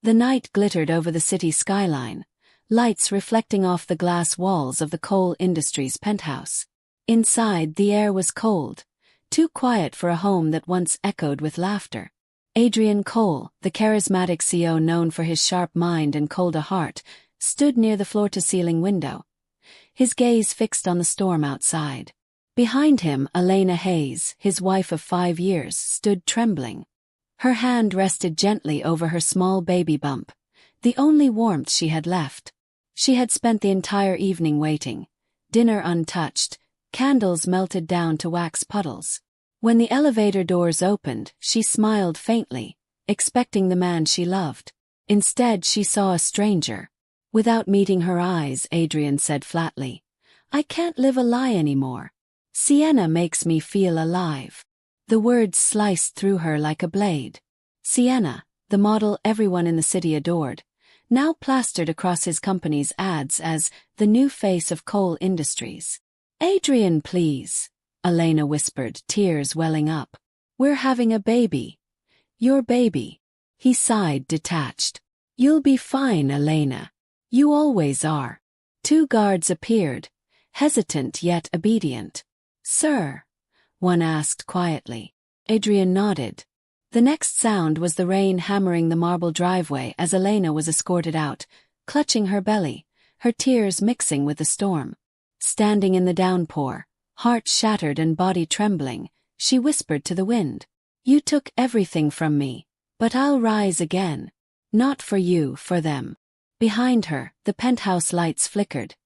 The night glittered over the city skyline, lights reflecting off the glass walls of the coal industry's penthouse. Inside, the air was cold, too quiet for a home that once echoed with laughter. Adrian Cole, the charismatic CEO known for his sharp mind and colder heart, stood near the floor-to-ceiling window, his gaze fixed on the storm outside. Behind him, Millionaire Heirs, his wife of 5 years, stood trembling. Her hand rested gently over her small baby bump, the only warmth she had left. She had spent the entire evening waiting, dinner untouched, candles melted down to wax puddles. When the elevator doors opened, she smiled faintly, expecting the man she loved. Instead, she saw a stranger. Without meeting her eyes, Adrian said flatly, "I can't live a lie anymore. Sienna makes me feel alive." The words sliced through her like a blade. Sienna, the model everyone in the city adored, now plastered across his company's ads as the new face of coal industries. "Adrian, please," Elena whispered, tears welling up. "We're having a baby." "Your baby." He sighed, detached. "You'll be fine, Elena. You always are." 2 guards appeared, hesitant yet obedient. "Sir?" one asked quietly. Adrian nodded. The next sound was the rain hammering the marble driveway as Elena was escorted out, clutching her belly, her tears mixing with the storm. Standing in the downpour, heart shattered and body trembling, she whispered to the wind, "You took everything from me, but I'll rise again. Not for you, for them." Behind her, the penthouse lights flickered,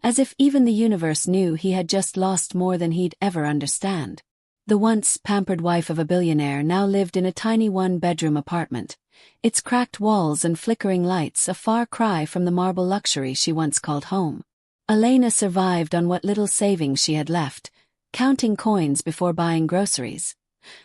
as if even the universe knew he had just lost more than he'd ever understand. The once pampered wife of a billionaire now lived in a tiny 1-bedroom apartment, its cracked walls and flickering lights a far cry from the marble luxury she once called home. Elena survived on what little savings she had left, counting coins before buying groceries,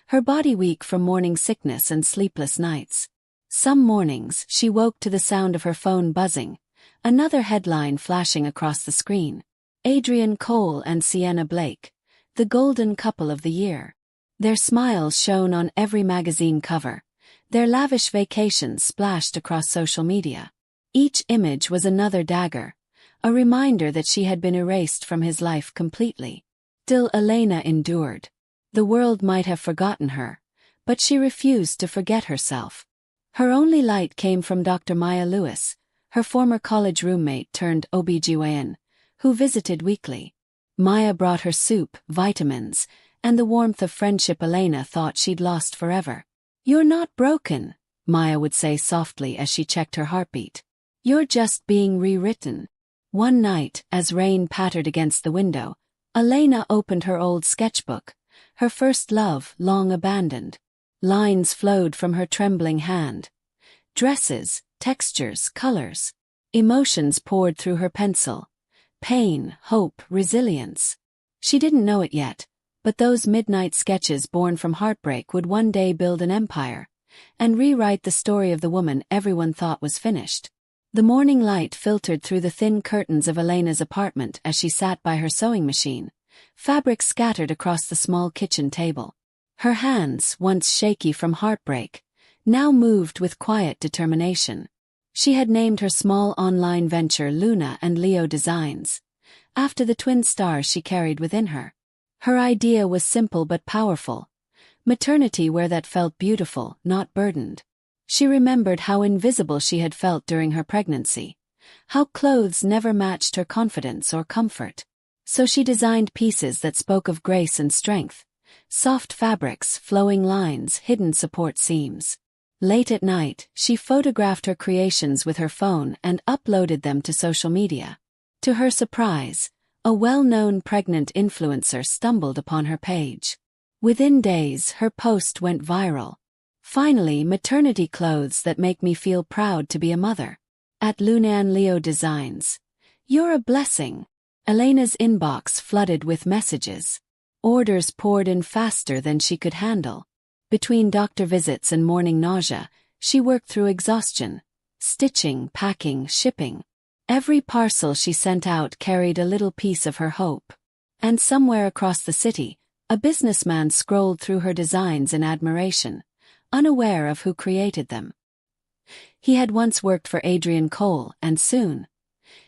her body weak from morning sickness and sleepless nights. Some mornings, she woke to the sound of her phone buzzing, another headline flashing across the screen. Adrian Cole and Sienna Blake, the golden couple of the year. Their smiles shone on every magazine cover, their lavish vacations splashed across social media. Each image was another dagger, a reminder that she had been erased from his life completely. Still, Elena endured. The world might have forgotten her, but she refused to forget herself. Her only light came from Dr. Maya Lewis, her former college roommate turned OBGYN, who visited weekly. Maya brought her soup, vitamins, and the warmth of friendship Elena thought she'd lost forever. "You're not broken," Maya would say softly as she checked her heartbeat. "You're just being rewritten." One night, as rain pattered against the window, Elena opened her old sketchbook, her first love long abandoned. Lines flowed from her trembling hand. Dresses, textures, colors. Emotions poured through her pencil. Pain, hope, resilience. She didn't know it yet, but those midnight sketches born from heartbreak would one day build an empire, and rewrite the story of the woman everyone thought was finished. The morning light filtered through the thin curtains of Elena's apartment as she sat by her sewing machine, fabric scattered across the small kitchen table. Her hands, once shaky from heartbreak, now moved with quiet determination. She had named her small online venture Luna and Leo Designs, after the twin stars she carried within her. Her idea was simple but powerful: maternity where that felt beautiful, not burdened. She remembered how invisible she had felt during her pregnancy, how clothes never matched her confidence or comfort. So she designed pieces that spoke of grace and strength, soft fabrics, flowing lines, hidden support seams. Late at night, she photographed her creations with her phone and uploaded them to social media. To her surprise, a well-known pregnant influencer stumbled upon her page. Within days, her post went viral. "Finally, maternity clothes that make me feel proud to be a mother. At Luna and Leo Designs. You're a blessing." Elena's inbox flooded with messages. Orders poured in faster than she could handle. Between doctor visits and morning nausea, she worked through exhaustion, stitching, packing, shipping. Every parcel she sent out carried a little piece of her hope. And somewhere across the city, a businessman scrolled through her designs in admiration, unaware of who created them. He had once worked for Adrian Cole, and soon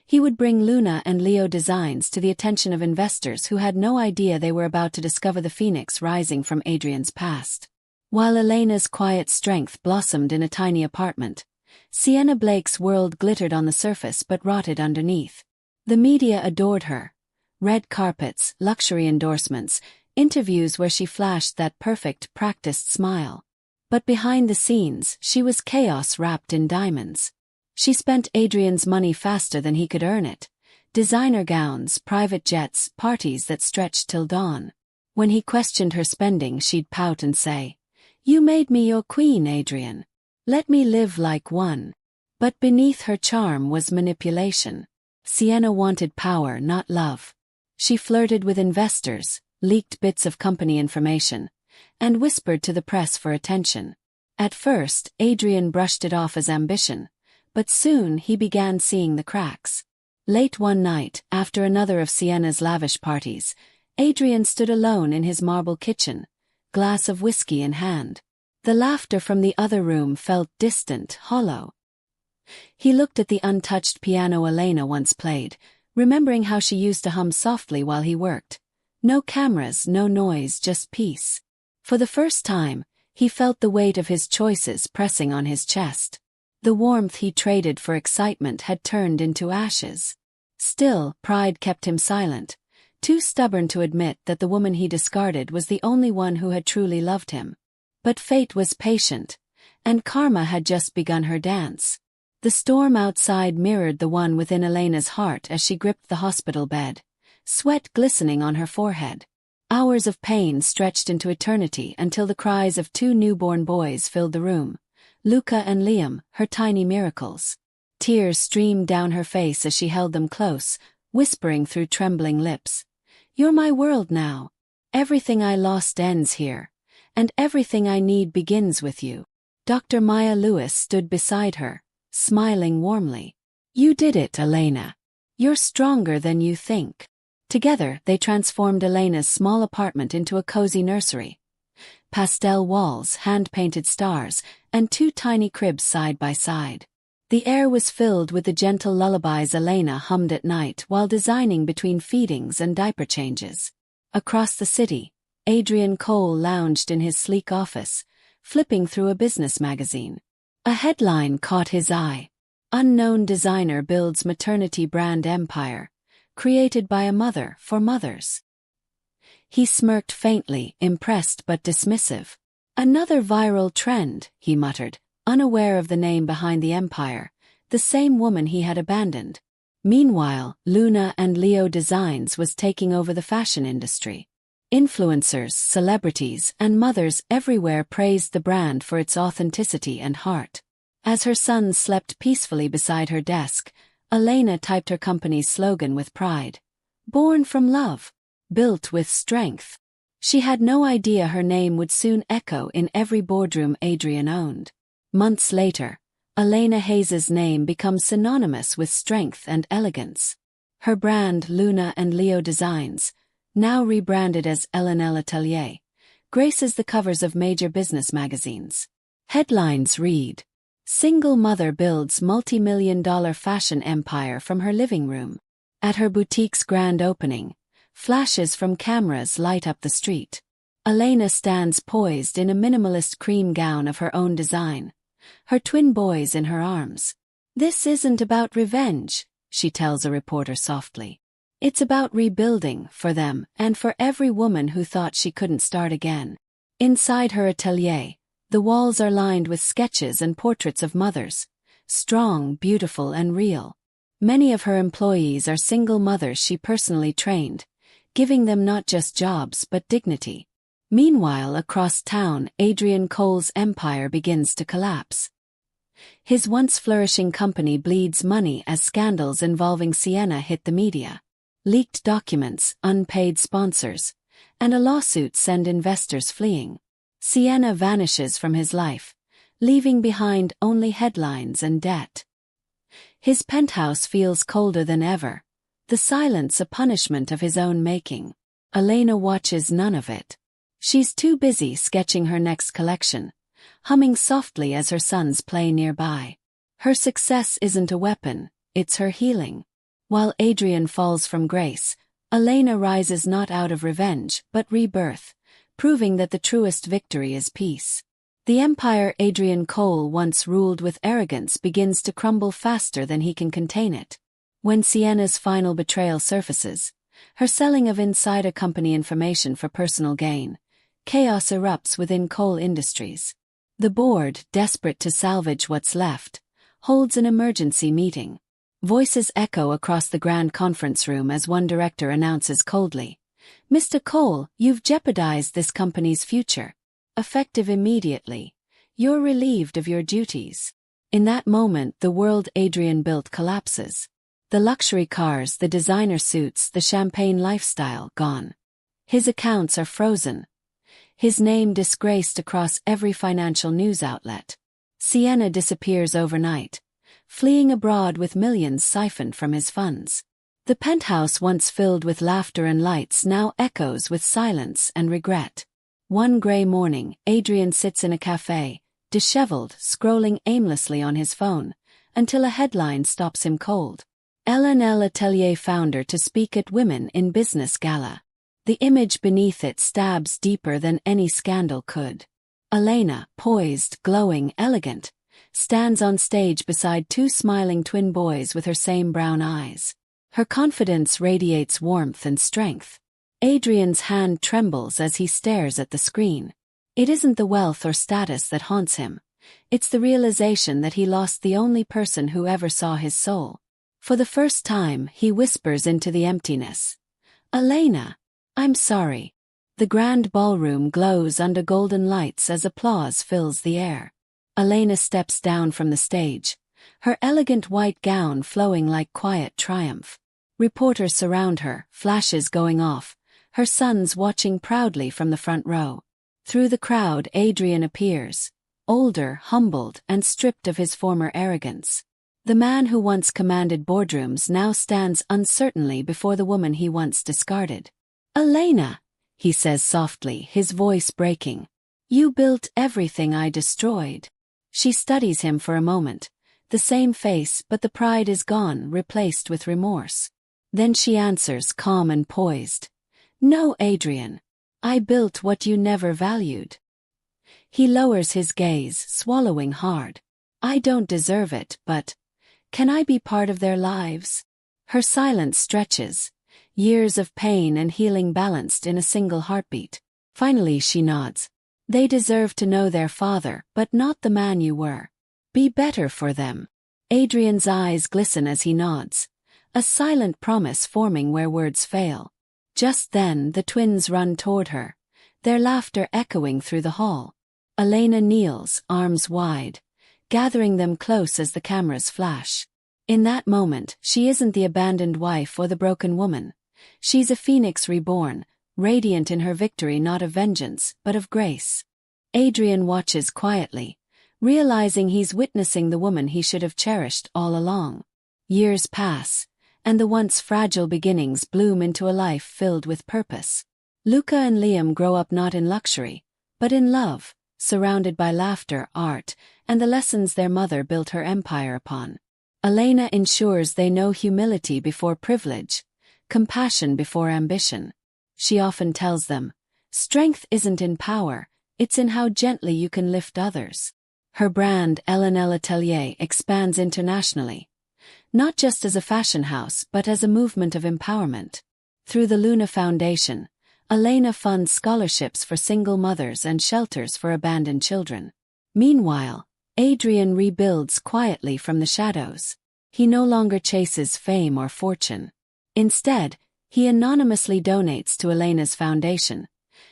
he would bring Luna and Leo designs to the attention of investors who had no idea they were about to discover the phoenix rising from Adrian's past. While Elena's quiet strength blossomed in a tiny apartment, Sienna Blake's world glittered on the surface but rotted underneath. The media adored her. Red carpets, luxury endorsements, interviews where she flashed that perfect, practiced smile. But behind the scenes, she was chaos wrapped in diamonds. She spent Adrian's money faster than he could earn it. Designer gowns, private jets, parties that stretched till dawn. When he questioned her spending, she'd pout and say, "You made me your queen, Adrian. Let me live like one." But beneath her charm was manipulation. Sienna wanted power, not love. She flirted with investors, leaked bits of company information, and whispered to the press for attention. At first, Adrian brushed it off as ambition, but soon he began seeing the cracks. Late one night, after another of Sienna's lavish parties, Adrian stood alone in his marble kitchen, glass of whiskey in hand. The laughter from the other room felt distant, hollow. He looked at the untouched piano Elena once played, remembering how she used to hum softly while he worked. No cameras, no noise, just peace. For the first time, he felt the weight of his choices pressing on his chest. The warmth he traded for excitement had turned into ashes. Still, pride kept him silent, too stubborn to admit that the woman he discarded was the only one who had truly loved him. But fate was patient, and karma had just begun her dance. The storm outside mirrored the one within Elena's heart as she gripped the hospital bed, sweat glistening on her forehead. Hours of pain stretched into eternity until the cries of two newborn boys filled the room. Luca and Liam, her tiny miracles. Tears streamed down her face as she held them close, whispering through trembling lips. "You're my world now. Everything I lost ends here, and everything I need begins with you." Dr. Maya Lewis stood beside her, smiling warmly. "You did it, Elena. You're stronger than you think." Together, they transformed Elena's small apartment into a cozy nursery. Pastel walls, hand-painted stars, and two tiny cribs side by side. The air was filled with the gentle lullabies Elena hummed at night while designing between feedings and diaper changes. Across the city, Adrian Cole lounged in his sleek office, flipping through a business magazine. A headline caught his eye. "Unknown designer builds maternity brand empire, created by a mother for mothers." He smirked faintly, impressed but dismissive. "Another viral trend," he muttered, unaware of the name behind the empire, the same woman he had abandoned. Meanwhile, Luna and Leo Designs was taking over the fashion industry. Influencers, celebrities, and mothers everywhere praised the brand for its authenticity and heart. As her son slept peacefully beside her desk, Elena typed her company's slogan with pride. "Born from love. Built with strength." She had no idea her name would soon echo in every boardroom Adrian owned. Months later, Elena Hayes's name becomes synonymous with strength and elegance. Her brand, Luna and Leo Designs, now rebranded as L&L Atelier, graces the covers of major business magazines. Headlines read, "Single mother builds multi-million-dollar fashion empire from her living room." At her boutique's grand opening, flashes from cameras light up the street. Elena stands poised in a minimalist cream gown of her own design, her twin boys in her arms. "This isn't about revenge," she tells a reporter softly. "It's about rebuilding, for them and for every woman who thought she couldn't start again." Inside her atelier, the walls are lined with sketches and portraits of mothers, strong, beautiful, and real. Many of her employees are single mothers she personally trained, giving them not just jobs but dignity. Meanwhile, across town, Adrian Cole's empire begins to collapse. His once flourishing company bleeds money as scandals involving Sienna hit the media. Leaked documents, unpaid sponsors, and a lawsuit send investors fleeing. Sienna vanishes from his life, leaving behind only headlines and debt. His penthouse feels colder than ever, the silence a punishment of his own making. Elena watches none of it. She's too busy sketching her next collection, humming softly as her sons play nearby. Her success isn't a weapon, it's her healing. While Adrian falls from grace, Elena rises not out of revenge but rebirth, proving that the truest victory is peace. The empire Adrian Cole once ruled with arrogance begins to crumble faster than he can contain it. When Sienna's final betrayal surfaces, her selling of insider company information for personal gain, chaos erupts within Cole Industries. The board, desperate to salvage what's left, holds an emergency meeting. Voices echo across the grand conference room as one director announces coldly, "Mr. Cole, you've jeopardized this company's future. Effective immediately. You're relieved of your duties." In that moment, the world Adrian built collapses. The luxury cars, the designer suits, the champagne lifestyle, gone. His accounts are frozen. His name disgraced across every financial news outlet. Sienna disappears overnight, fleeing abroad with millions siphoned from his funds. The penthouse once filled with laughter and lights now echoes with silence and regret. One gray morning, Adrian sits in a cafe, disheveled, scrolling aimlessly on his phone, until a headline stops him cold. L&L Atelier founder to speak at Women in Business Gala. The image beneath it stabs deeper than any scandal could. Elena, poised, glowing, elegant, stands on stage beside two smiling twin boys with her same brown eyes. Her confidence radiates warmth and strength. Adrian's hand trembles as he stares at the screen. It isn't the wealth or status that haunts him. It's the realization that he lost the only person who ever saw his soul. For the first time, he whispers into the emptiness, "Elena, I'm sorry." The grand ballroom glows under golden lights as applause fills the air. Elena steps down from the stage, her elegant white gown flowing like quiet triumph. Reporters surround her, flashes going off, her sons watching proudly from the front row. Through the crowd, Adrian appears, older, humbled, and stripped of his former arrogance. The man who once commanded boardrooms now stands uncertainly before the woman he once discarded. "Elena," he says softly, his voice breaking, "you built everything I destroyed." She studies him for a moment, the same face, but the pride is gone, replaced with remorse. Then she answers, calm and poised, "No, Adrian. I built what you never valued." He lowers his gaze, swallowing hard. "I don't deserve it, but can I be part of their lives?" Her silence stretches, years of pain and healing balanced in a single heartbeat. Finally she nods. "They deserve to know their father, but not the man you were. Be better for them." Adrian's eyes glisten as he nods, a silent promise forming where words fail. Just then, the twins run toward her, their laughter echoing through the hall. Elena kneels, arms wide, gathering them close as the cameras flash. In that moment, she isn't the abandoned wife or the broken woman. She's a phoenix reborn, radiant in her victory not of vengeance, but of grace. Adrian watches quietly, realizing he's witnessing the woman he should have cherished all along. Years pass, and the once fragile beginnings bloom into a life filled with purpose. Luca and Liam grow up not in luxury, but in love, surrounded by laughter, art, and the lessons their mother built her empire upon. Elena ensures they know humility before privilege, compassion before ambition. She often tells them, "Strength isn't in power, it's in how gently you can lift others." Her brand, L&L Atelier, expands internationally, not just as a fashion house but as a movement of empowerment. Through the Luna Foundation, Elena funds scholarships for single mothers and shelters for abandoned children. Meanwhile, Adrian rebuilds quietly from the shadows. He no longer chases fame or fortune. Instead, he anonymously donates to Elena's foundation,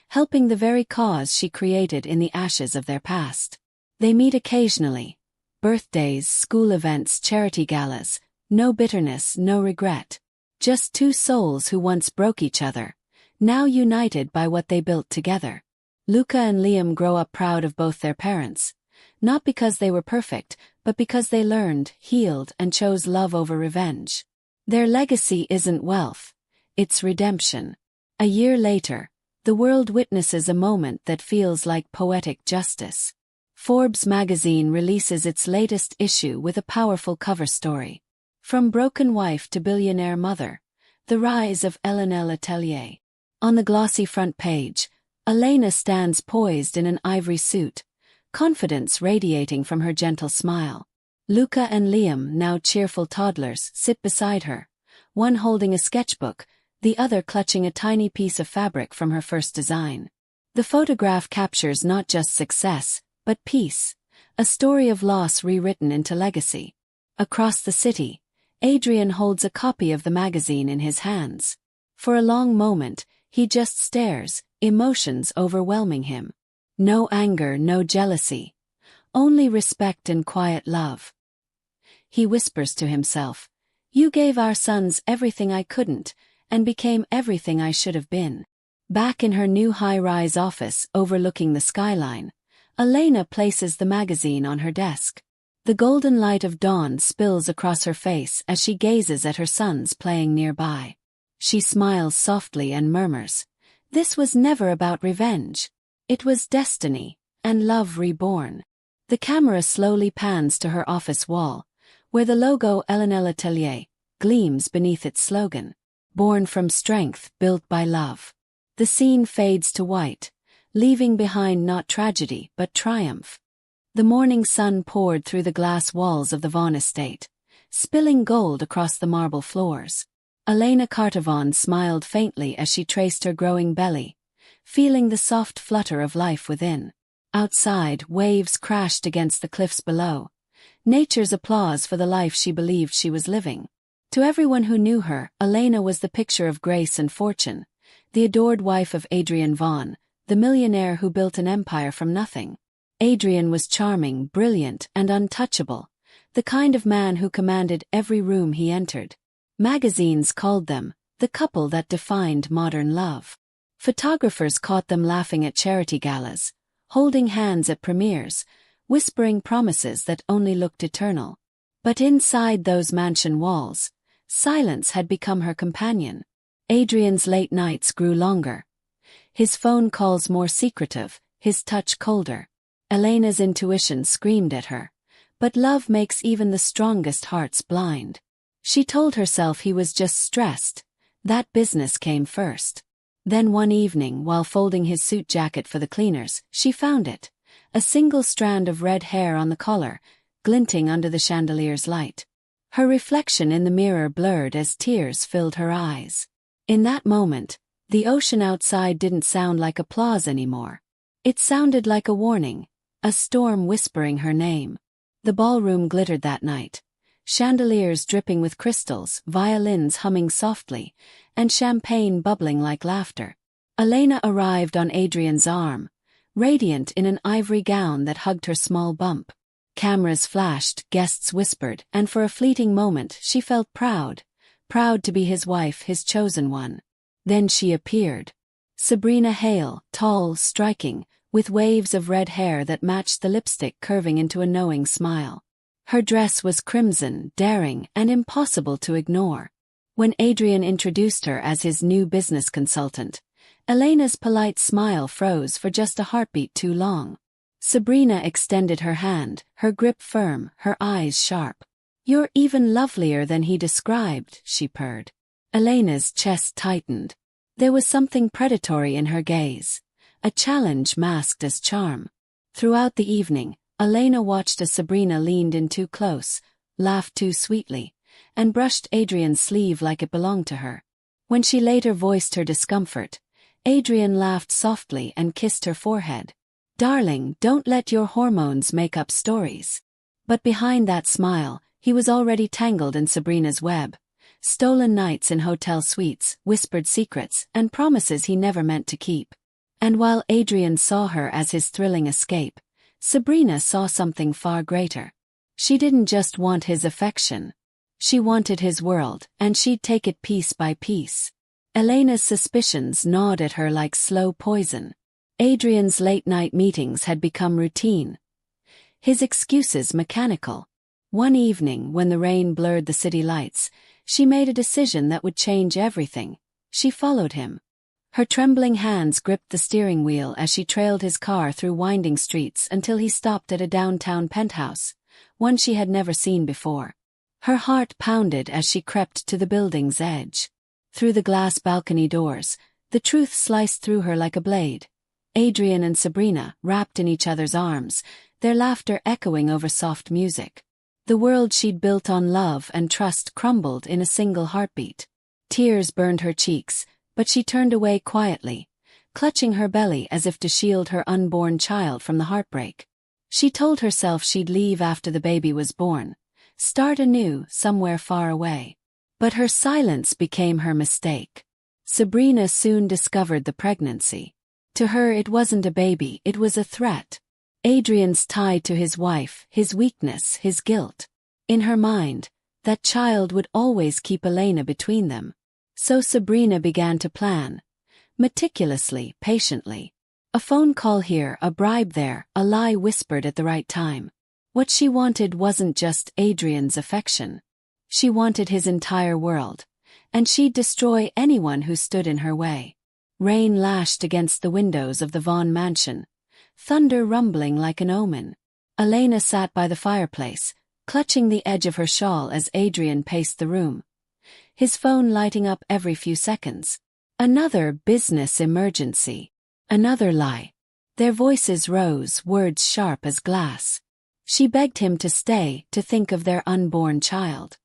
helping the very cause she created in the ashes of their past. They meet occasionally. Birthdays, school events, charity galas, no bitterness, no regret. Just two souls who once broke each other, now united by what they built together. Luca and Liam grow up proud of both their parents, not because they were perfect, but because they learned, healed, and chose love over revenge. Their legacy isn't wealth, it's redemption. A year later, the world witnesses a moment that feels like poetic justice. Forbes magazine releases its latest issue with a powerful cover story. From broken wife to billionaire mother, the rise of Elena Letelier. On the glossy front page, Elena stands poised in an ivory suit, confidence radiating from her gentle smile. Luca and Liam, now cheerful toddlers, sit beside her, one holding a sketchbook, the other clutching a tiny piece of fabric from her first design. The photograph captures not just success, but peace, a story of loss rewritten into legacy. Across the city, Adrian holds a copy of the magazine in his hands. For a long moment, he just stares, emotions overwhelming him. No anger, no jealousy. Only respect and quiet love. He whispers to himself, "You gave our sons everything I couldn't, and became everything I should have been." Back in her new high-rise office overlooking the skyline, Elena places the magazine on her desk. The golden light of dawn spills across her face as she gazes at her sons playing nearby. She smiles softly and murmurs, "This was never about revenge. It was destiny, and love reborn." The camera slowly pans to her office wall, where the logo Elena Letelier gleams beneath its slogan, "Born from strength, built by love." The scene fades to white, leaving behind not tragedy but triumph. The morning sun poured through the glass walls of the Vaughan estate, spilling gold across the marble floors. Elena Cartavon smiled faintly as she traced her growing belly, feeling the soft flutter of life within. Outside, waves crashed against the cliffs below, nature's applause for the life she believed she was living. To everyone who knew her, Elena was the picture of grace and fortune, the adored wife of Adrian Vaughan, the millionaire who built an empire from nothing. Adrian was charming, brilliant, and untouchable, the kind of man who commanded every room he entered. Magazines called them the couple that defined modern love. Photographers caught them laughing at charity galas, holding hands at premieres, whispering promises that only looked eternal. But inside those mansion walls, silence had become her companion. Adrian's late nights grew longer. His phone calls more secretive, his touch colder. Elena's intuition screamed at her, but love makes even the strongest hearts blind. She told herself he was just stressed, that business came first. Then one evening, while folding his suit jacket for the cleaners, she found it, a single strand of red hair on the collar, glinting under the chandelier's light. Her reflection in the mirror blurred as tears filled her eyes. In that moment, the ocean outside didn't sound like applause anymore. It sounded like a warning, a storm whispering her name. The ballroom glittered that night, chandeliers dripping with crystals, violins humming softly, and champagne bubbling like laughter. Elena arrived on Adrian's arm, radiant in an ivory gown that hugged her small bump. Cameras flashed, guests whispered, and for a fleeting moment she felt proud to be his wife, his chosen one. Then she appeared. Sabrina Hale, tall, striking, with waves of red hair that matched the lipstick curving into a knowing smile. Her dress was crimson, daring, and impossible to ignore. When Adrian introduced her as his new business consultant, Elena's polite smile froze for just a heartbeat too long. Sabrina extended her hand, her grip firm, her eyes sharp. "You're even lovelier than he described," she purred. Elena's chest tightened. There was something predatory in her gaze, a challenge masked as charm. Throughout the evening, Elena watched as Sabrina leaned in too close, laughed too sweetly, and brushed Adrian's sleeve like it belonged to her. When she later voiced her discomfort, Adrian laughed softly and kissed her forehead. "Darling, don't let your hormones make up stories." But behind that smile, he was already tangled in Sabrina's web. Stolen nights in hotel suites, whispered secrets, and promises he never meant to keep. And while Adrian saw her as his thrilling escape, Sabrina saw something far greater. She didn't just want his affection. She wanted his world, and she'd take it piece by piece. Elena's suspicions gnawed at her like slow poison. Adrian's late-night meetings had become routine, his excuses mechanical. One evening, when the rain blurred the city lights, she made a decision that would change everything. She followed him. Her trembling hands gripped the steering wheel as she trailed his car through winding streets until he stopped at a downtown penthouse, one she had never seen before. Her heart pounded as she crept to the building's edge. Through the glass balcony doors, the truth sliced through her like a blade. Adrian and Sabrina, wrapped in each other's arms, their laughter echoing over soft music. The world she'd built on love and trust crumbled in a single heartbeat. Tears burned her cheeks, but she turned away quietly, clutching her belly as if to shield her unborn child from the heartbreak. She told herself she'd leave after the baby was born, start anew somewhere far away. But her silence became her mistake. Sabrina soon discovered the pregnancy. To her it wasn't a baby, it was a threat. Adrian's tie to his wife, his weakness, his guilt. In her mind, that child would always keep Elena between them. So Sabrina began to plan. Meticulously, patiently. A phone call here, a bribe there, a lie whispered at the right time. What she wanted wasn't just Adrian's affection. She wanted his entire world. And she'd destroy anyone who stood in her way. Rain lashed against the windows of the Vaughn mansion, thunder rumbling like an omen. Elena sat by the fireplace, clutching the edge of her shawl as Adrian paced the room. His phone lighting up every few seconds. Another business emergency. Another lie. Their voices rose, words sharp as glass. She begged him to stay, to think of their unborn child.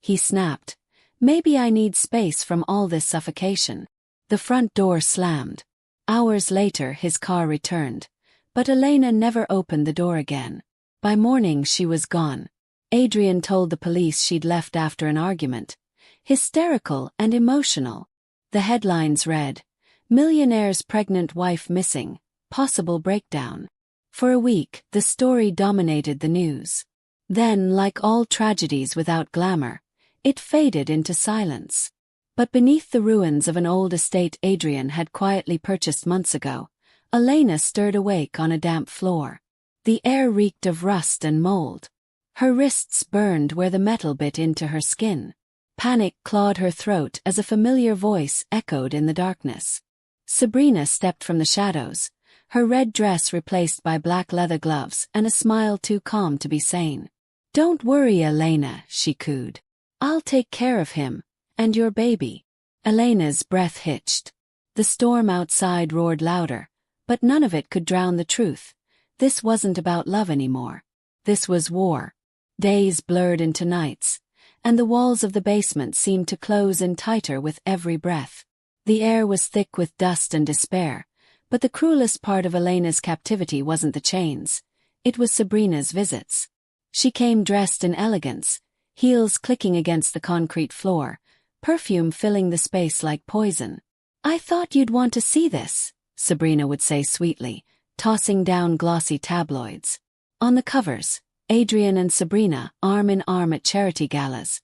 He snapped. Maybe I need space from all this suffocation. The front door slammed. Hours later his car returned. But Elena never opened the door again. By morning she was gone. Adrian told the police she'd left after an argument. Hysterical and emotional. The headlines read, "Millionaire's pregnant wife missing, possible breakdown." For a week, the story dominated the news. Then, like all tragedies without glamour, it faded into silence. But beneath the ruins of an old estate Adrian had quietly purchased months ago, Elena stirred awake on a damp floor. The air reeked of rust and mold. Her wrists burned where the metal bit into her skin. Panic clawed her throat as a familiar voice echoed in the darkness. Sabrina stepped from the shadows, her red dress replaced by black leather gloves and a smile too calm to be sane. "Don't worry, Elena," she cooed. "I'll take care of him. And your baby." Elena's breath hitched. The storm outside roared louder, but none of it could drown the truth. This wasn't about love anymore. This was war. Days blurred into nights, and the walls of the basement seemed to close in tighter with every breath. The air was thick with dust and despair, but the cruelest part of Elena's captivity wasn't the chains. It was Sabrina's visits. She came dressed in elegance, heels clicking against the concrete floor, perfume filling the space like poison. "I thought you'd want to see this," Sabrina would say sweetly, tossing down glossy tabloids. On the covers, Adrian and Sabrina, arm in arm at charity galas.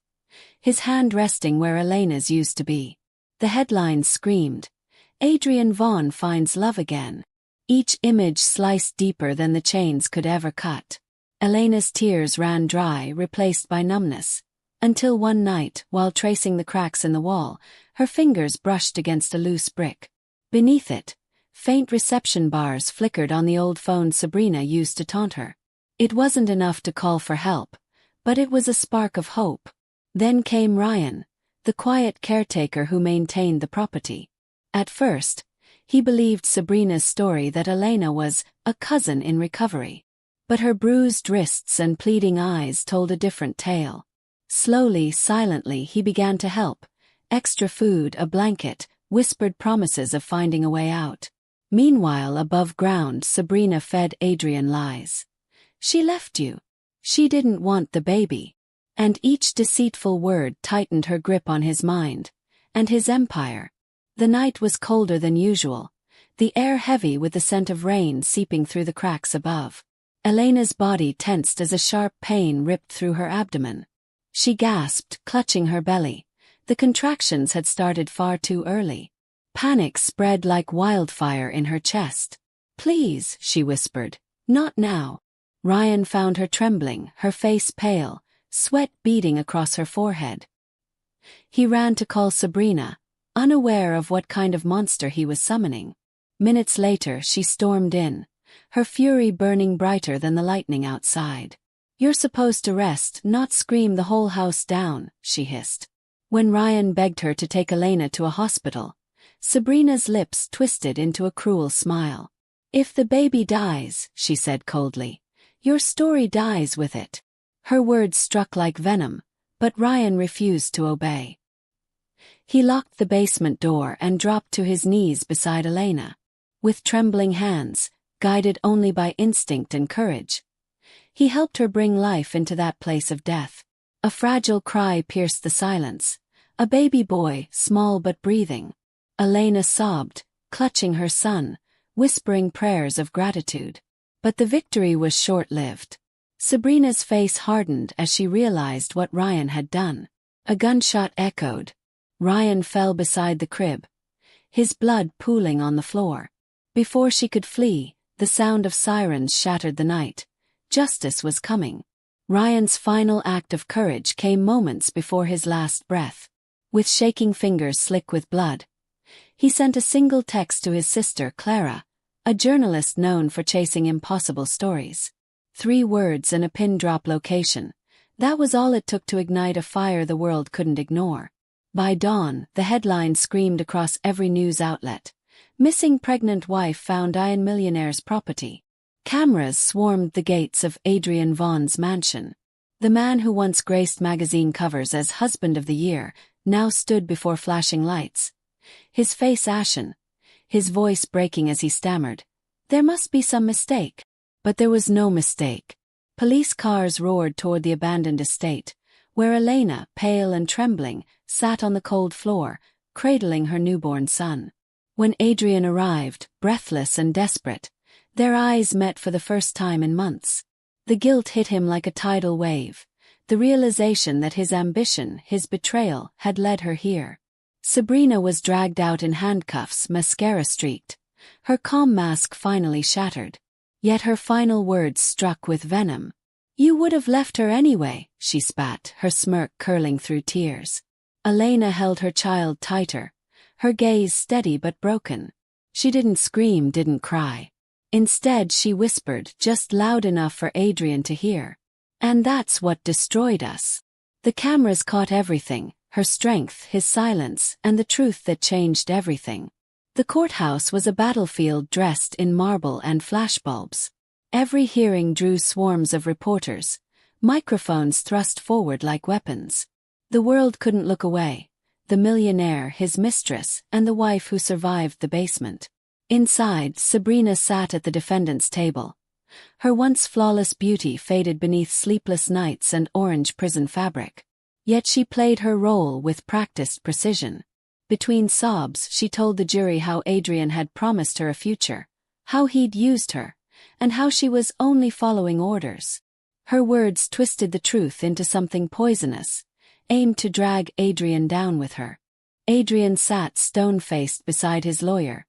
His hand resting where Elena's used to be. The headlines screamed, "Adrian Vaughn finds love again." Each image sliced deeper than the chains could ever cut. Elena's tears ran dry, replaced by numbness. Until one night, while tracing the cracks in the wall, her fingers brushed against a loose brick. Beneath it, faint reception bars flickered on the old phone Sabrina used to taunt her. It wasn't enough to call for help, but it was a spark of hope. Then came Ryan, the quiet caretaker who maintained the property. At first, he believed Sabrina's story that Elena was a cousin in recovery. But her bruised wrists and pleading eyes told a different tale. Slowly, silently, he began to help. Extra food, a blanket, whispered promises of finding a way out. Meanwhile, above ground, Sabrina fed Adrian lies. "She left you. She didn't want the baby." And each deceitful word tightened her grip on his mind, and his empire. The night was colder than usual, the air heavy with the scent of rain seeping through the cracks above. Elena's body tensed as a sharp pain ripped through her abdomen. She gasped, clutching her belly. The contractions had started far too early. Panic spread like wildfire in her chest. "Please," she whispered, "not now." Ryan found her trembling, her face pale, sweat beading across her forehead. He ran to call Sabrina, unaware of what kind of monster he was summoning. Minutes later she stormed in, her fury burning brighter than the lightning outside. "You're supposed to rest, not scream the whole house down," she hissed. When Ryan begged her to take Elena to a hospital, Sabrina's lips twisted into a cruel smile. "If the baby dies," she said coldly, "your story dies with it." Her words struck like venom, but Ryan refused to obey. He locked the basement door and dropped to his knees beside Elena. With trembling hands, guided only by instinct and courage, he helped her bring life into that place of death. A fragile cry pierced the silence, a baby boy, small but breathing. Elena sobbed, clutching her son, whispering prayers of gratitude. But the victory was short-lived. Sabrina's face hardened as she realized what Ryan had done. A gunshot echoed. Ryan fell beside the crib, his blood pooling on the floor. Before she could flee, the sound of sirens shattered the night. Justice was coming. Ryan's final act of courage came moments before his last breath. With shaking fingers slick with blood, he sent a single text to his sister Clara, a journalist known for chasing impossible stories. 3 words and a pin-drop location. That was all it took to ignite a fire the world couldn't ignore. By dawn, the headline screamed across every news outlet. "Missing pregnant wife found in millionaire's property." Cameras swarmed the gates of Adrian Vaughn's mansion. The man who once graced magazine covers as Husband of the Year now stood before flashing lights, his face ashen, his voice breaking as he stammered, "There must be some mistake." But there was no mistake. Police cars roared toward the abandoned estate, where Elena, pale and trembling, sat on the cold floor, cradling her newborn son. When Adrian arrived, breathless and desperate, their eyes met for the first time in months. The guilt hit him like a tidal wave, the realization that his ambition, his betrayal, had led her here. Sabrina was dragged out in handcuffs, mascara streaked, her calm mask finally shattered. Yet her final words struck with venom. "You would have left her anyway," she spat, her smirk curling through tears. Elena held her child tighter, her gaze steady but broken. She didn't scream, didn't cry. Instead she whispered, just loud enough for Adrian to hear. "And that's what destroyed us." The cameras caught everything, her strength, his silence, and the truth that changed everything. The courthouse was a battlefield dressed in marble and flashbulbs. Every hearing drew swarms of reporters, microphones thrust forward like weapons. The world couldn't look away. The millionaire, his mistress, and the wife who survived the basement. Inside, Sabrina sat at the defendant's table. Her once flawless beauty faded beneath sleepless nights and orange prison fabric. Yet she played her role with practiced precision. Between sobs, she told the jury how Adrian had promised her a future, how he'd used her, and how she was only following orders. Her words twisted the truth into something poisonous, aimed to drag Adrian down with her. Adrian sat stone-faced beside his lawyer,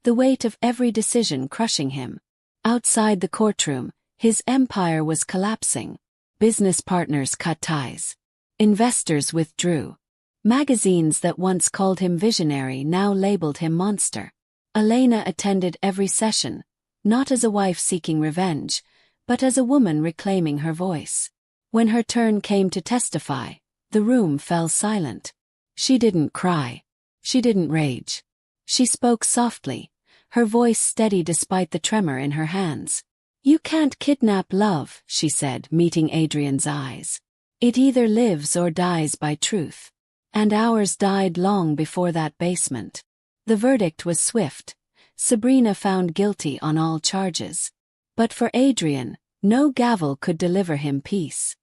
the weight of every decision crushing him. Outside the courtroom, his empire was collapsing. Business partners cut ties. Investors withdrew. Magazines that once called him visionary now labeled him monster. Elena attended every session, not as a wife seeking revenge, but as a woman reclaiming her voice. When her turn came to testify, the room fell silent. She didn't cry. She didn't rage. She spoke softly, her voice steady despite the tremor in her hands. "You can't kidnap love," she said, meeting Adrian's eyes. "It either lives or dies by truth." And ours died long before that basement. The verdict was swift. Sabrina found guilty on all charges. But for Adrian, no gavel could deliver him peace.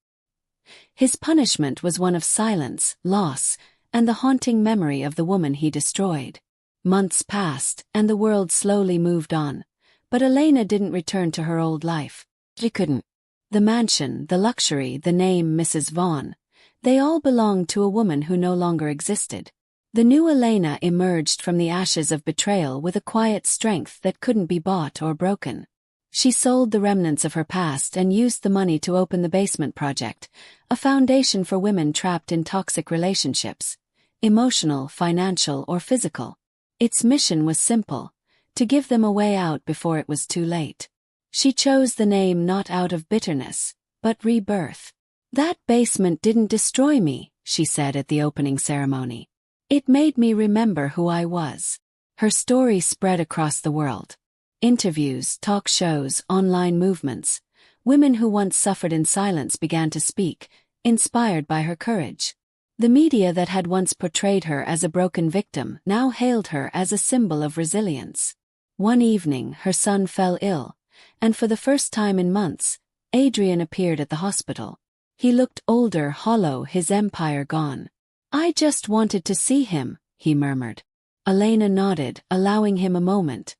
His punishment was one of silence, loss, and the haunting memory of the woman he destroyed. Months passed, and the world slowly moved on. But Elena didn't return to her old life. She couldn't. The mansion, the luxury, the name Mrs. Vaughn, they all belonged to a woman who no longer existed. The new Elena emerged from the ashes of betrayal with a quiet strength that couldn't be bought or broken. She sold the remnants of her past and used the money to open the Basement Project, a foundation for women trapped in toxic relationships. emotional, financial, or physical. Its mission was simple: to give them a way out before it was too late. She chose the name not out of bitterness, but rebirth. "That basement didn't destroy me," she said at the opening ceremony. "It made me remember who I was." Her story spread across the world. Interviews, talk shows, online movements. Women who once suffered in silence began to speak, inspired by her courage. The media that had once portrayed her as a broken victim now hailed her as a symbol of resilience. One evening, her son fell ill, and for the first time in months, Adrian appeared at the hospital. He looked older, hollow, his empire gone. "I just wanted to see him," he murmured. Elena nodded, allowing him a moment.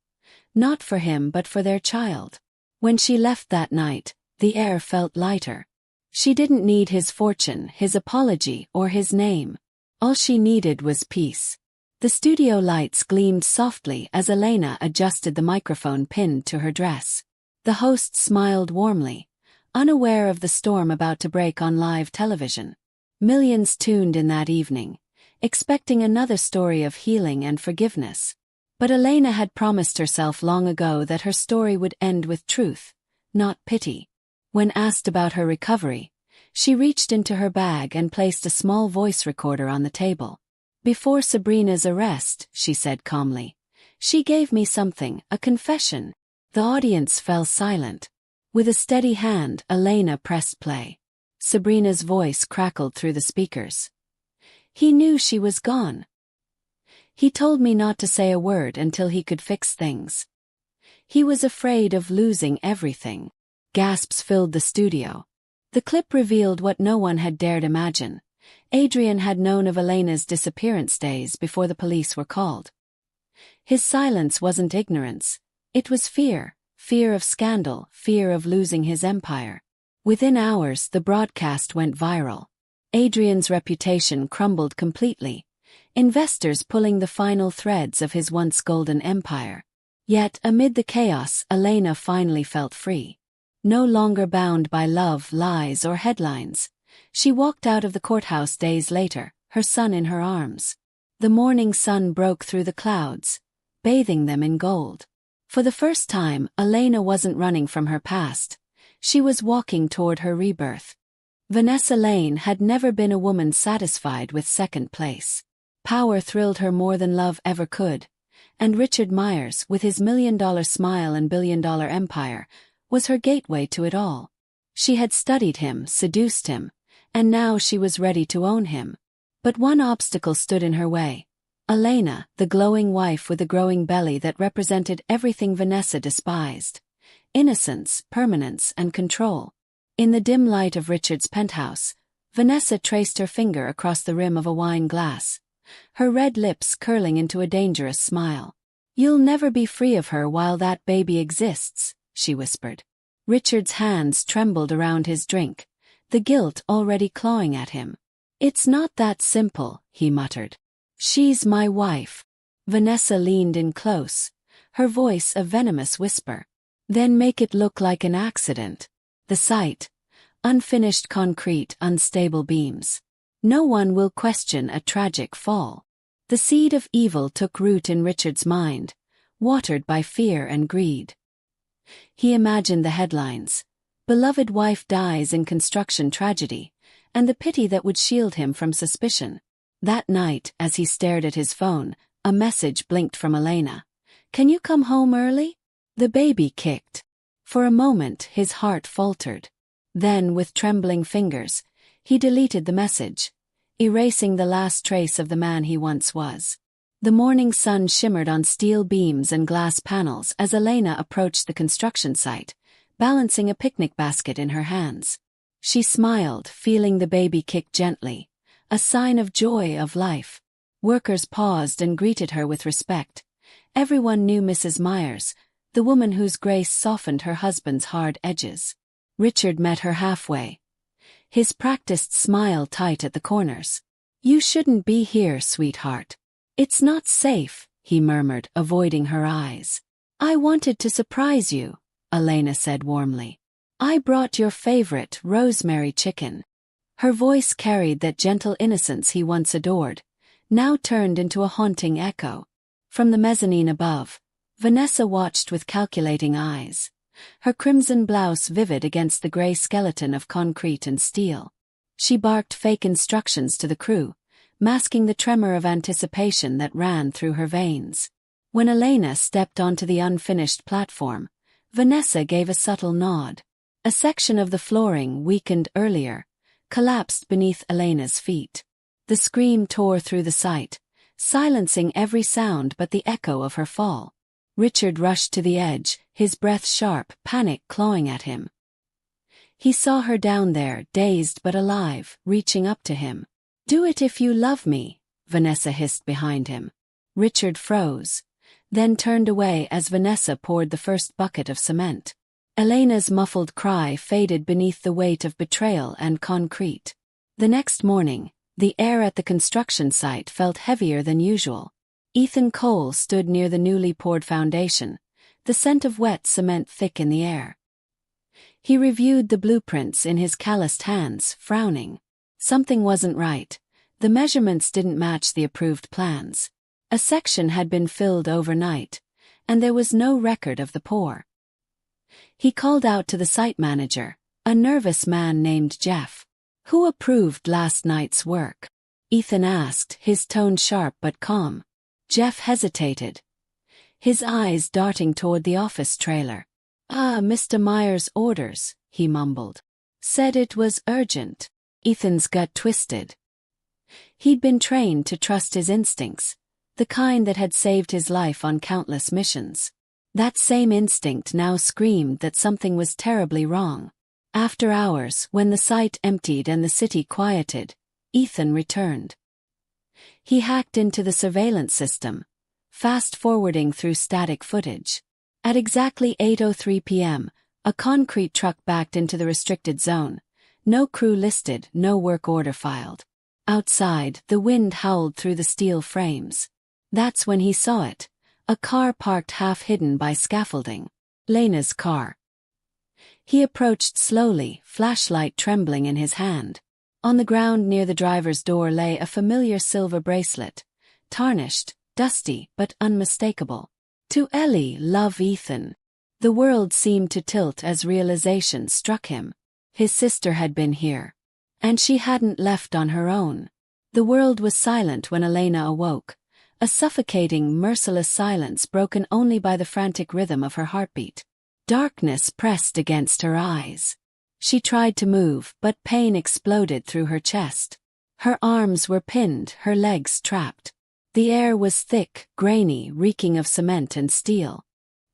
Not for him but for their child. When she left that night, the air felt lighter. She didn't need his fortune, his apology, or his name. All she needed was peace. The studio lights gleamed softly as Elena adjusted the microphone pinned to her dress. The host smiled warmly, unaware of the storm about to break on live television. Millions tuned in that evening, expecting another story of healing and forgiveness. But Elena had promised herself long ago that her story would end with truth, not pity. When asked about her recovery, she reached into her bag and placed a small voice recorder on the table. "Before Sabrina's arrest," she said calmly, "she gave me something, a confession." The audience fell silent. With a steady hand, Elena pressed play. Sabrina's voice crackled through the speakers. "He knew she was gone. He told me not to say a word until he could fix things. He was afraid of losing everything." Gasps filled the studio. The clip revealed what no one had dared imagine. Adrian had known of Elena's disappearance days before the police were called. His silence wasn't ignorance. It was fear. Fear of scandal, fear of losing his empire. Within hours, the broadcast went viral. Adrian's reputation crumbled completely, investors pulling the final threads of his once golden empire. Yet, amid the chaos, Elena finally felt free. No longer bound by love, lies, or headlines, she walked out of the courthouse days later, her son in her arms. The morning sun broke through the clouds, bathing them in gold. For the first time, Elena wasn't running from her past. She was walking toward her rebirth. Vanessa Lane had never been a woman satisfied with second place. Power thrilled her more than love ever could, and Richard Myers, with his $1 million smile and billion-dollar empire, was her gateway to it all. She had studied him, seduced him, and now she was ready to own him. But one obstacle stood in her way. Elena, the glowing wife with a growing belly that represented everything Vanessa despised: innocence, permanence, and control. In the dim light of Richard's penthouse, Vanessa traced her finger across the rim of a wine glass, her red lips curling into a dangerous smile. "You'll never be free of her while that baby exists," she whispered. Richard's hands trembled around his drink, the guilt already clawing at him. "It's not that simple," he muttered. "She's my wife." Vanessa leaned in close, her voice a venomous whisper. "Then make it look like an accident." The site: unfinished concrete, unstable beams. "No one will question a tragic fall." The seed of evil took root in Richard's mind, watered by fear and greed. He imagined the headlines: "Beloved wife dies in construction tragedy," and the pity that would shield him from suspicion. That night, as he stared at his phone, a message blinked from Elena. "Can you come home early?" The baby kicked. For a moment, his heart faltered. Then, with trembling fingers, he deleted the message, erasing the last trace of the man he once was. The morning sun shimmered on steel beams and glass panels as Elena approached the construction site, balancing a picnic basket in her hands. She smiled, feeling the baby kick gently, a sign of joy, of life. Workers paused and greeted her with respect. Everyone knew Mrs. Myers, the woman whose grace softened her husband's hard edges. Richard met her halfway, his practiced smile tight at the corners. "You shouldn't be here, sweetheart. It's not safe," he murmured, avoiding her eyes. "I wanted to surprise you," Elena said warmly. "I brought your favorite rosemary chicken." Her voice carried that gentle innocence he once adored, now turned into a haunting echo. From the mezzanine above, Vanessa watched with calculating eyes, her crimson blouse vivid against the gray skeleton of concrete and steel. She barked fake instructions to the crew, masking the tremor of anticipation that ran through her veins. When Elena stepped onto the unfinished platform, Vanessa gave a subtle nod. A section of the flooring, weakened earlier, collapsed beneath Elena's feet. The scream tore through the site, silencing every sound but the echo of her fall. Richard rushed to the edge, his breath sharp, panic clawing at him. He saw her down there, dazed but alive, reaching up to him. "Do it if you love me," Vanessa hissed behind him. Richard froze, then turned away as Vanessa poured the first bucket of cement. Elena's muffled cry faded beneath the weight of betrayal and concrete. The next morning, the air at the construction site felt heavier than usual. Ethan Cole stood near the newly poured foundation, the scent of wet cement thick in the air. He reviewed the blueprints in his calloused hands, frowning. Something wasn't right. The measurements didn't match the approved plans. A section had been filled overnight, and there was no record of the pour. He called out to the site manager, a nervous man named Jeff. "Who approved last night's work?" Ethan asked, his tone sharp but calm. Jeff hesitated, his eyes darting toward the office trailer. Mr. Myers' orders," he mumbled. "Said it was urgent." Ethan's gut twisted. He'd been trained to trust his instincts, the kind that had saved his life on countless missions. That same instinct now screamed that something was terribly wrong. After hours, when the site emptied and the city quieted, Ethan returned. He hacked into the surveillance system, fast-forwarding through static footage. At exactly 8:03 p.m., a concrete truck backed into the restricted zone. No crew listed, no work order filed. Outside, the wind howled through the steel frames. That's when he saw it. A car parked half-hidden by scaffolding. Lena's car. He approached slowly, flashlight trembling in his hand. On the ground near the driver's door lay a familiar silver bracelet, tarnished, dusty, but unmistakable. To Ellie, love Ethan. The world seemed to tilt as realization struck him. His sister had been here. And she hadn't left on her own. The world was silent when Elena awoke, a suffocating, merciless silence broken only by the frantic rhythm of her heartbeat. Darkness pressed against her eyes. She tried to move, but pain exploded through her chest. Her arms were pinned, her legs trapped. The air was thick, grainy, reeking of cement and steel.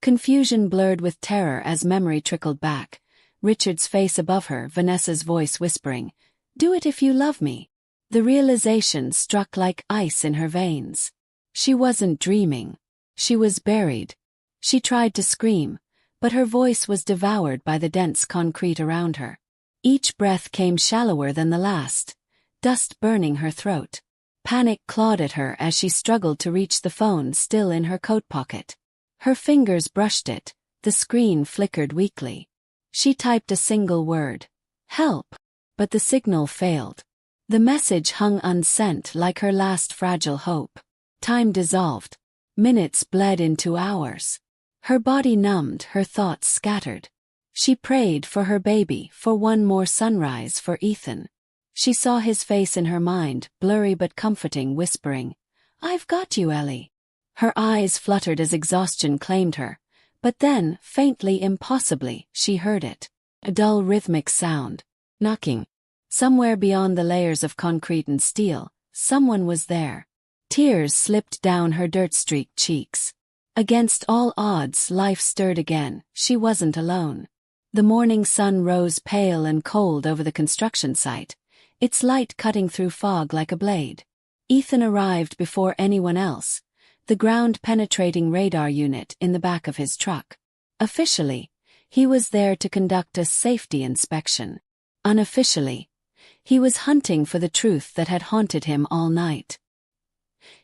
Confusion blurred with terror as memory trickled back. Richard's face above her, Vanessa's voice whispering, "Do it if you love me." The realization struck like ice in her veins. She wasn't dreaming. She was buried. She tried to scream, but her voice was devoured by the dense concrete around her. Each breath came shallower than the last, dust burning her throat. Panic clawed at her as she struggled to reach the phone still in her coat pocket. Her fingers brushed it, the screen flickered weakly. She typed a single word, "Help," but the signal failed. The message hung unsent like her last fragile hope. Time dissolved. Minutes bled into hours. Her body numbed, her thoughts scattered. She prayed for her baby, for one more sunrise for Ethan. She saw his face in her mind, blurry but comforting, whispering, "I've got you, Ellie." Her eyes fluttered as exhaustion claimed her, but then, faintly, impossibly, she heard it. A dull rhythmic sound. Knocking. Somewhere beyond the layers of concrete and steel, someone was there. Tears slipped down her dirt-streaked cheeks. Against all odds, life stirred again. She wasn't alone. The morning sun rose pale and cold over the construction site, its light cutting through fog like a blade. Ethan arrived before anyone else, the ground-penetrating radar unit in the back of his truck. Officially, he was there to conduct a safety inspection. Unofficially, he was hunting for the truth that had haunted him all night.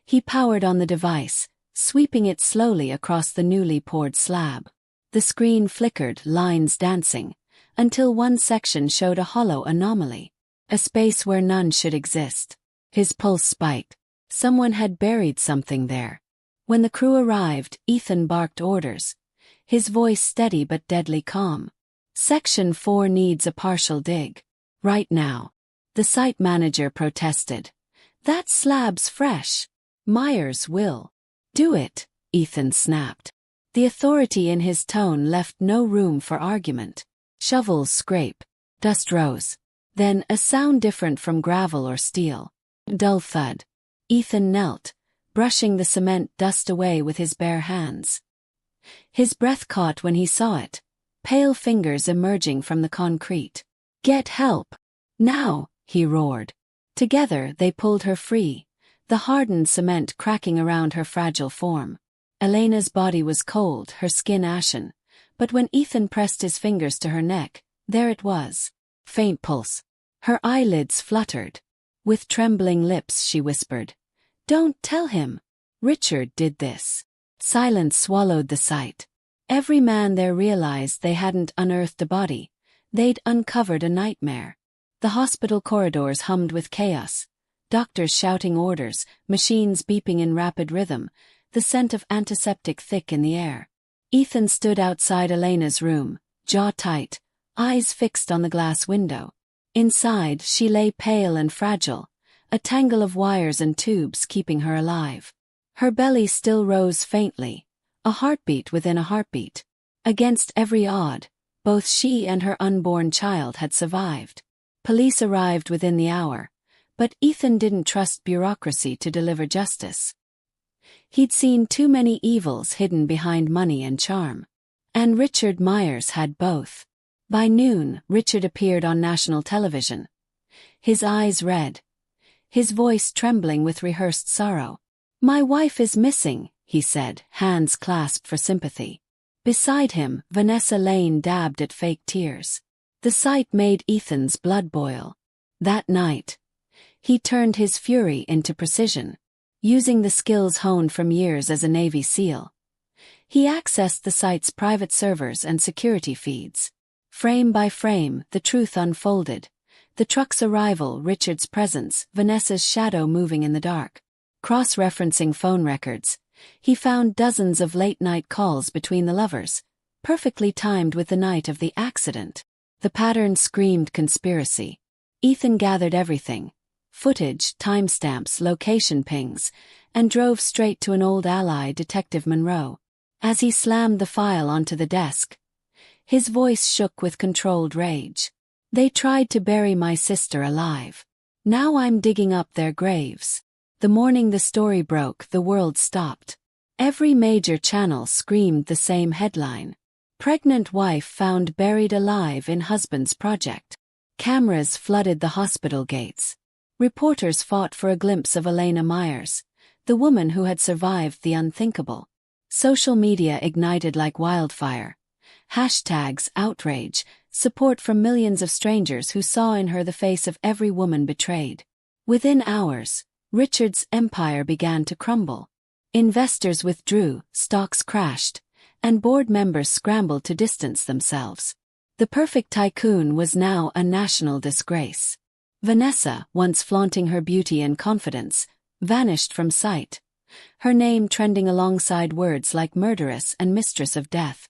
He powered on the device, sweeping it slowly across the newly poured slab. The screen flickered, lines dancing, until one section showed a hollow anomaly, a space where none should exist. His pulse spiked. Someone had buried something there. When the crew arrived, Ethan barked orders, his voice steady but deadly calm. Section 4 needs a partial dig. Right now. The site manager protested. That slab's fresh. Myers will do it, Ethan snapped. The authority in his tone left no room for argument. Shovels scrape. Dust rose. Then a sound different from gravel or steel. Dull thud. Ethan knelt, brushing the cement dust away with his bare hands. His breath caught when he saw it, pale fingers emerging from the concrete. Get help. Now, he roared. Together they pulled her free, the hardened cement cracking around her fragile form. Elena's body was cold, her skin ashen, but when Ethan pressed his fingers to her neck, there it was. Faint pulse. Her eyelids fluttered. With trembling lips she whispered, "Don't tell him. Richard did this." Silence swallowed the sight. Every man there realized they hadn't unearthed a body, they'd uncovered a nightmare. The hospital corridors hummed with chaos, doctors shouting orders, machines beeping in rapid rhythm, the scent of antiseptic thick in the air. Ethan stood outside Elena's room, jaw tight, eyes fixed on the glass window. Inside, she lay pale and fragile, a tangle of wires and tubes keeping her alive. Her belly still rose faintly, a heartbeat within a heartbeat. Against every odd, both she and her unborn child had survived. Police arrived within the hour, but Ethan didn't trust bureaucracy to deliver justice. He'd seen too many evils hidden behind money and charm. And Richard Myers had both. By noon, Richard appeared on national television. His eyes red, his voice trembling with rehearsed sorrow. "My wife is missing," he said, hands clasped for sympathy. Beside him, Vanessa Lane dabbed at fake tears. The sight made Ethan's blood boil. That night, he turned his fury into precision. Using the skills honed from years as a Navy SEAL, he accessed the site's private servers and security feeds. Frame by frame, the truth unfolded. The truck's arrival, Richard's presence, Vanessa's shadow moving in the dark. Cross-referencing phone records, he found dozens of late-night calls between the lovers, perfectly timed with the night of the accident. The pattern screamed conspiracy. Ethan gathered everything: footage, timestamps, location pings, and drove straight to an old ally, Detective Monroe. As he slammed the file onto the desk, his voice shook with controlled rage. "They tried to bury my sister alive. Now I'm digging up their graves." The morning the story broke, the world stopped. Every major channel screamed the same headline: "Pregnant wife found buried alive in husband's project." Cameras flooded the hospital gates. Reporters fought for a glimpse of Elena Myers, the woman who had survived the unthinkable. Social media ignited like wildfire. Hashtags, outrage, support from millions of strangers who saw in her the face of every woman betrayed. Within hours, Richard's empire began to crumble. Investors withdrew, stocks crashed, and board members scrambled to distance themselves. The perfect tycoon was now a national disgrace. Vanessa, once flaunting her beauty and confidence, vanished from sight, her name trending alongside words like murderess and mistress of death.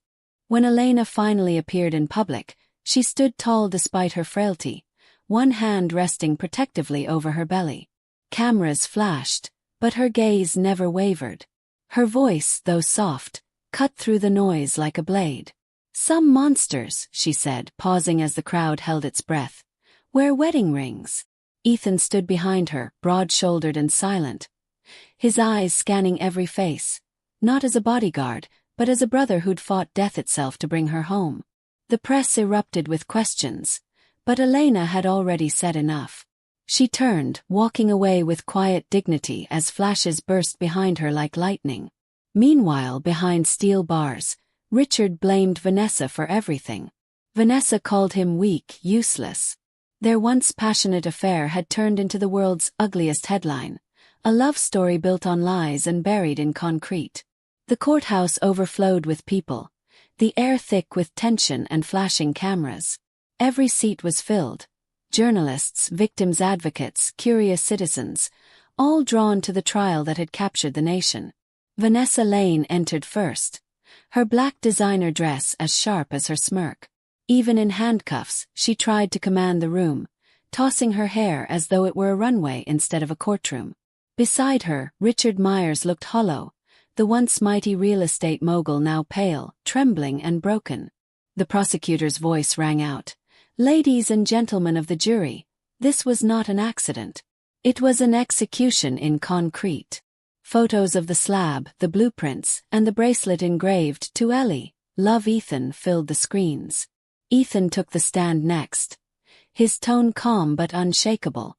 When Elena finally appeared in public, she stood tall despite her frailty, one hand resting protectively over her belly. Cameras flashed, but her gaze never wavered. Her voice, though soft, cut through the noise like a blade. "Some monsters," she said, pausing as the crowd held its breath, "wear wedding rings." Ethan stood behind her, broad-shouldered and silent, his eyes scanning every face, not as a bodyguard, but as a brother who'd fought death itself to bring her home. The press erupted with questions, but Elena had already said enough. She turned, walking away with quiet dignity as flashes burst behind her like lightning. Meanwhile, behind steel bars, Richard blamed Vanessa for everything. Vanessa called him weak, useless. Their once passionate affair had turned into the world's ugliest headline, a love story built on lies and buried in concrete. The courthouse overflowed with people, the air thick with tension and flashing cameras. Every seat was filled. Journalists, victims' advocates, curious citizens, all drawn to the trial that had captured the nation. Vanessa Lane entered first, her black designer dress as sharp as her smirk. Even in handcuffs, she tried to command the room, tossing her hair as though it were a runway instead of a courtroom. Beside her, Richard Myers looked hollow, the once mighty real estate mogul now pale, trembling and broken. The prosecutor's voice rang out. "Ladies and gentlemen of the jury, this was not an accident. It was an execution in concrete." Photos of the slab, the blueprints, and the bracelet engraved "To Ellie, Love Ethan" filled the screens. Ethan took the stand next, his tone calm but unshakable.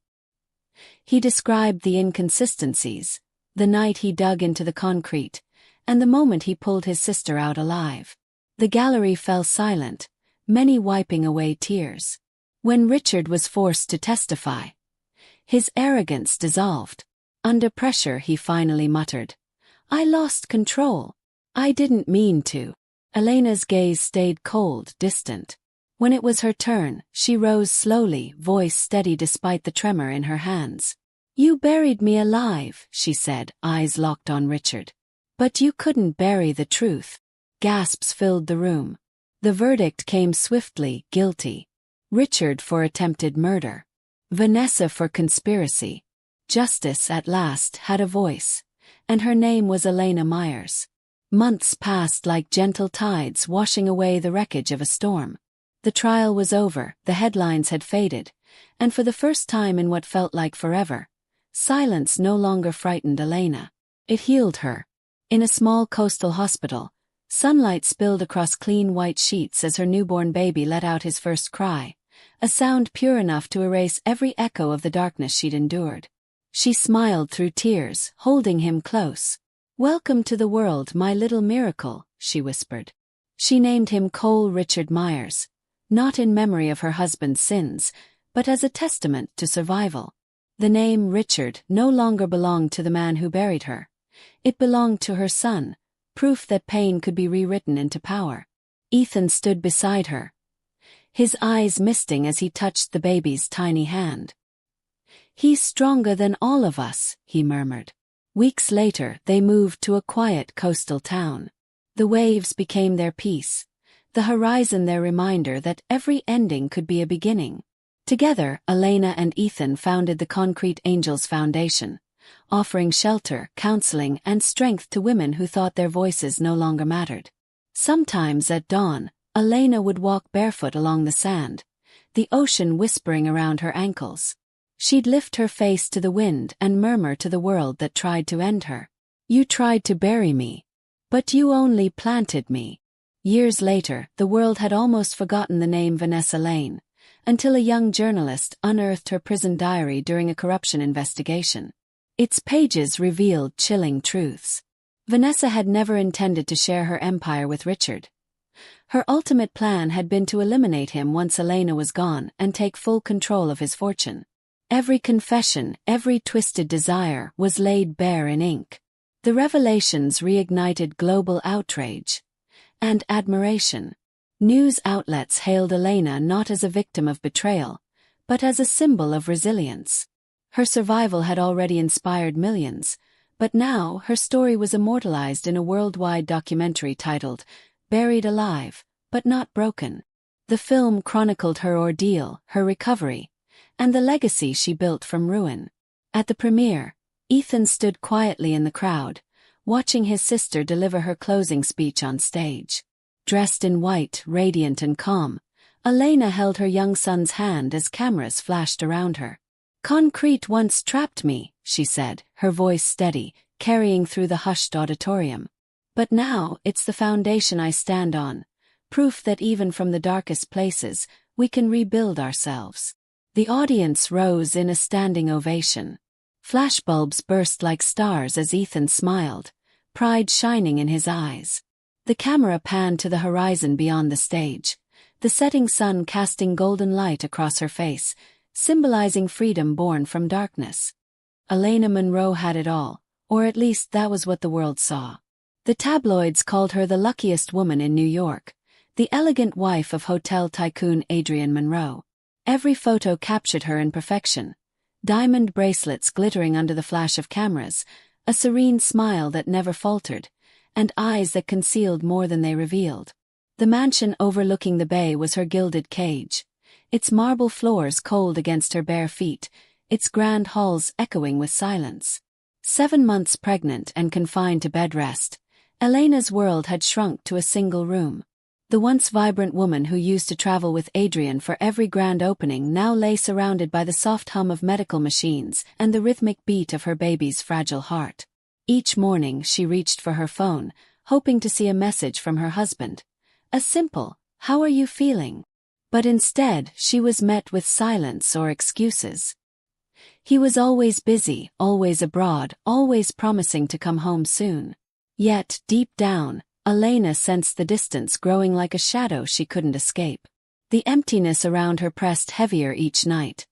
He described the inconsistencies, the night he dug into the concrete, and the moment he pulled his sister out alive. The gallery fell silent, many wiping away tears. When Richard was forced to testify, his arrogance dissolved. Under pressure, he finally muttered, "I lost control. I didn't mean to." Elena's gaze stayed cold, distant. When it was her turn, she rose slowly, voice steady despite the tremor in her hands. "You buried me alive," she said, eyes locked on Richard. "But you couldn't bury the truth." Gasps filled the room. The verdict came swiftly, guilty. Richard for attempted murder. Vanessa for conspiracy. Justice at last had a voice, and her name was Elena Myers. Months passed like gentle tides washing away the wreckage of a storm. The trial was over, the headlines had faded, and for the first time in what felt like forever, silence no longer frightened Elena. It healed her. In a small coastal hospital, sunlight spilled across clean white sheets as her newborn baby let out his first cry, a sound pure enough to erase every echo of the darkness she'd endured. She smiled through tears, holding him close. "Welcome to the world, my little miracle," she whispered. She named him Cole Richard Myers, not in memory of her husband's sins, but as a testament to survival. The name Richard no longer belonged to the man who buried her. It belonged to her son, proof that pain could be rewritten into power. Ethan stood beside her, his eyes misting as he touched the baby's tiny hand. "He's stronger than all of us," he murmured. Weeks later, they moved to a quiet coastal town. The waves became their peace, the horizon their reminder that every ending could be a beginning. Together, Elena and Ethan founded the Concrete Angels Foundation, offering shelter, counseling, and strength to women who thought their voices no longer mattered. Sometimes at dawn, Elena would walk barefoot along the sand, the ocean whispering around her ankles. She'd lift her face to the wind and murmur to the world that tried to end her. "You tried to bury me, but you only planted me." Years later, the world had almost forgotten the name Vanessa Lane, until a young journalist unearthed her prison diary during a corruption investigation. Its pages revealed chilling truths. Vanessa had never intended to share her empire with Richard. Her ultimate plan had been to eliminate him once Elena was gone and take full control of his fortune. Every confession, every twisted desire was laid bare in ink. The revelations reignited global outrage and admiration. News outlets hailed Elena not as a victim of betrayal, but as a symbol of resilience. Her survival had already inspired millions, but now her story was immortalized in a worldwide documentary titled "Buried Alive, but Not Broken." The film chronicled her ordeal, her recovery, and the legacy she built from ruin. At the premiere, Ethan stood quietly in the crowd, watching his sister deliver her closing speech on stage. Dressed in white, radiant and calm, Elena held her young son's hand as cameras flashed around her. "Concrete once trapped me," she said, her voice steady, carrying through the hushed auditorium. "But now it's the foundation I stand on, proof that even from the darkest places, we can rebuild ourselves." The audience rose in a standing ovation. Flashbulbs burst like stars as Ethan smiled, pride shining in his eyes. The camera panned to the horizon beyond the stage, the setting sun casting golden light across her face, symbolizing freedom born from darkness. Elena Monroe had it all, or at least that was what the world saw. The tabloids called her the luckiest woman in New York, the elegant wife of hotel tycoon Adrian Monroe. Every photo captured her in perfection, diamond bracelets glittering under the flash of cameras, a serene smile that never faltered, and eyes that concealed more than they revealed. The mansion overlooking the bay was her gilded cage, its marble floors cold against her bare feet, its grand halls echoing with silence. 7 months pregnant and confined to bed rest, Elena's world had shrunk to a single room. The once vibrant woman who used to travel with Adrian for every grand opening now lay surrounded by the soft hum of medical machines and the rhythmic beat of her baby's fragile heart. Each morning she reached for her phone, hoping to see a message from her husband. A simple, "How are you feeling?" But instead she was met with silence or excuses. He was always busy, always abroad, always promising to come home soon. Yet, deep down, Elena sensed the distance growing like a shadow she couldn't escape. The emptiness around her pressed heavier each night,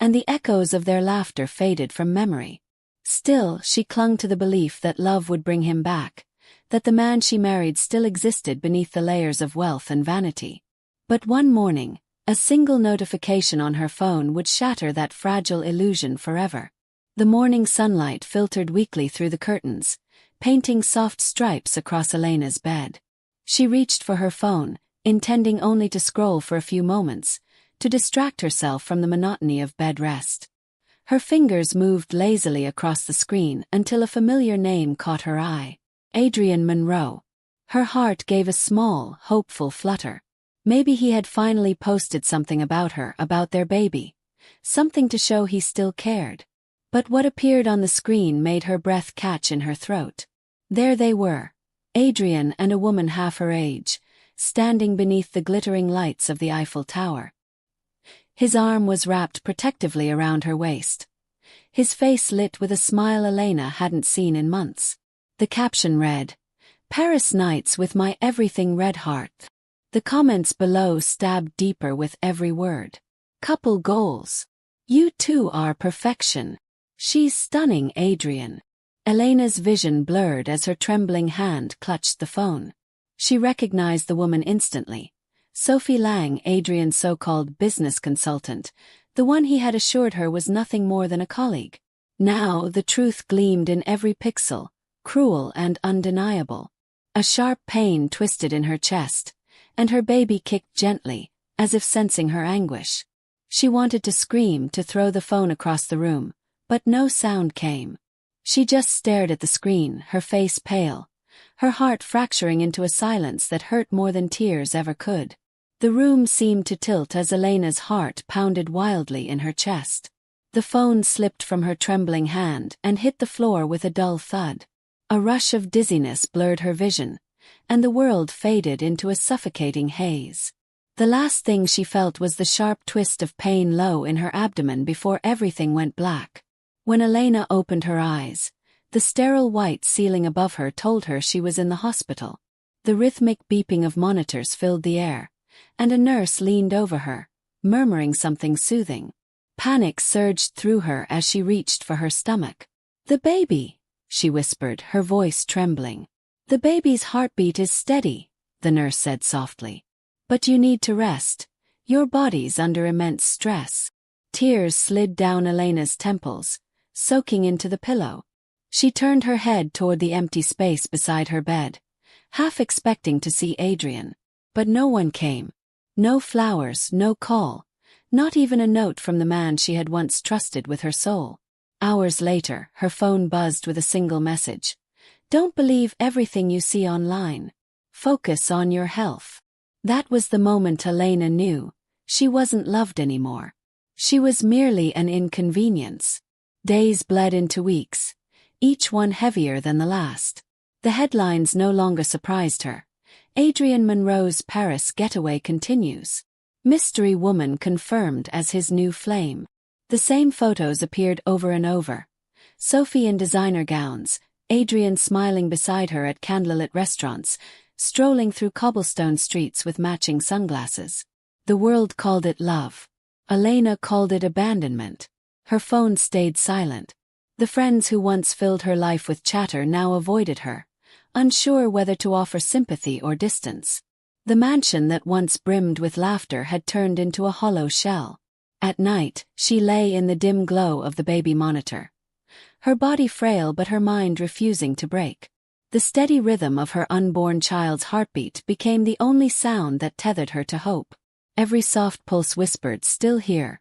and the echoes of their laughter faded from memory. Still, she clung to the belief that love would bring him back, that the man she married still existed beneath the layers of wealth and vanity. But one morning, a single notification on her phone would shatter that fragile illusion forever. The morning sunlight filtered weakly through the curtains, painting soft stripes across Elena's bed. She reached for her phone, intending only to scroll for a few moments, to distract herself from the monotony of bed rest. Her fingers moved lazily across the screen until a familiar name caught her eye. Adrian Monroe. Her heart gave a small, hopeful flutter. Maybe he had finally posted something about her, about their baby. Something to show he still cared. But what appeared on the screen made her breath catch in her throat. There they were, Adrian and a woman half her age, standing beneath the glittering lights of the Eiffel Tower. His arm was wrapped protectively around her waist. His face lit with a smile Elena hadn't seen in months. The caption read, "Paris nights with my everything red heart." The comments below stabbed deeper with every word. Couple goals. "You two are perfection." "She's stunning, Adrian." Elena's vision blurred as her trembling hand clutched the phone. She recognized the woman instantly. Sophie Lang, Adrian's so-called business consultant, the one he had assured her was nothing more than a colleague. Now the truth gleamed in every pixel, cruel and undeniable. A sharp pain twisted in her chest, and her baby kicked gently, as if sensing her anguish. She wanted to scream, to throw the phone across the room, but no sound came. She just stared at the screen, her face pale, her heart fracturing into a silence that hurt more than tears ever could. The room seemed to tilt as Elena's heart pounded wildly in her chest. The phone slipped from her trembling hand and hit the floor with a dull thud. A rush of dizziness blurred her vision, and the world faded into a suffocating haze. The last thing she felt was the sharp twist of pain low in her abdomen before everything went black. When Elena opened her eyes, the sterile white ceiling above her told her she was in the hospital. The rhythmic beeping of monitors filled the air, and a nurse leaned over her, murmuring something soothing. Panic surged through her as she reached for her stomach. "The baby," she whispered, her voice trembling. "The baby's heartbeat is steady," the nurse said softly. "But you need to rest. Your body's under immense stress." Tears slid down Elena's temples, soaking into the pillow. She turned her head toward the empty space beside her bed, half expecting to see Adrian. But no one came. No flowers, no call, not even a note from the man she had once trusted with her soul. Hours later, her phone buzzed with a single message. "Don't believe everything you see online. Focus on your health." That was the moment Elena knew she wasn't loved anymore. She was merely an inconvenience. Days bled into weeks, each one heavier than the last. The headlines no longer surprised her. Adrian Monroe's Paris getaway continues. Mystery woman confirmed as his new flame. The same photos appeared over and over. Sophie in designer gowns, Adrian smiling beside her at candlelit restaurants, strolling through cobblestone streets with matching sunglasses. The world called it love. Elena called it abandonment. Her phone stayed silent. The friends who once filled her life with chatter now avoided her, unsure whether to offer sympathy or distance. The mansion that once brimmed with laughter had turned into a hollow shell. At night, she lay in the dim glow of the baby monitor. Her body frail but her mind refusing to break. The steady rhythm of her unborn child's heartbeat became the only sound that tethered her to hope. Every soft pulse whispered, "Still here.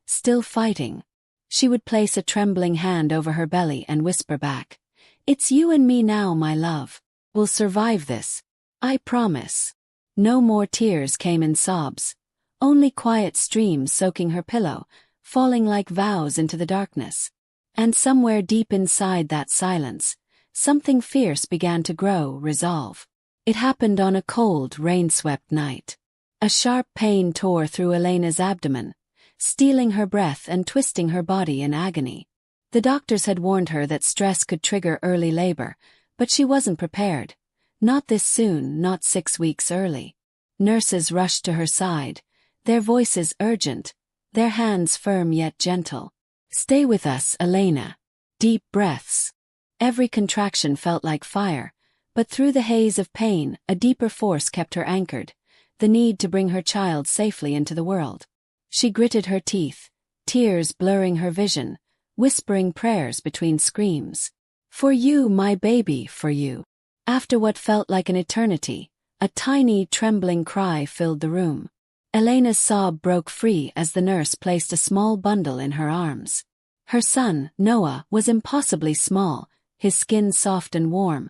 Still fighting." She would place a trembling hand over her belly and whisper back, "It's you and me now, my love. We'll survive this. I promise." No more tears came in sobs. Only quiet streams soaking her pillow, falling like vows into the darkness. And somewhere deep inside that silence, something fierce began to grow, resolve. It happened on a cold, rain-swept night. A sharp pain tore through Elena's abdomen, stealing her breath and twisting her body in agony. The doctors had warned her that stress could trigger early labor, but she wasn't prepared. Not this soon, not 6 weeks early. Nurses rushed to her side, their voices urgent, their hands firm yet gentle. "Stay with us, Elena." Deep breaths. Every contraction felt like fire, but through the haze of pain, a deeper force kept her anchored, the need to bring her child safely into the world. She gritted her teeth, tears blurring her vision, whispering prayers between screams. "For you, my baby, for you." After what felt like an eternity, a tiny, trembling cry filled the room. Elena's sob broke free as the nurse placed a small bundle in her arms. Her son, Noah, was impossibly small, his skin soft and warm,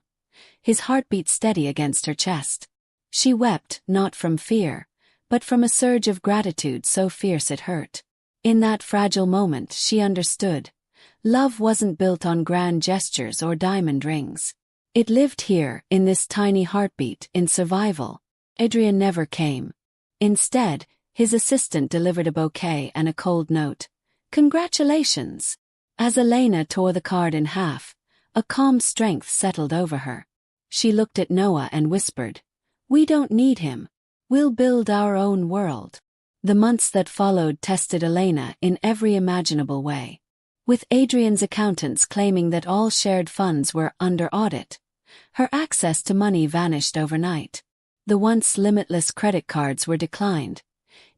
his heartbeat steady against her chest. She wept, not from fear, but from a surge of gratitude so fierce it hurt. In that fragile moment she understood. Love wasn't built on grand gestures or diamond rings. It lived here, in this tiny heartbeat, in survival. Adrian never came. Instead, his assistant delivered a bouquet and a cold note. "Congratulations." As Elena tore the card in half, a calm strength settled over her. She looked at Noah and whispered, "We don't need him. We'll build our own world." The months that followed tested Elena in every imaginable way. With Adrian's accountants claiming that all shared funds were under audit, her access to money vanished overnight. The once limitless credit cards were declined.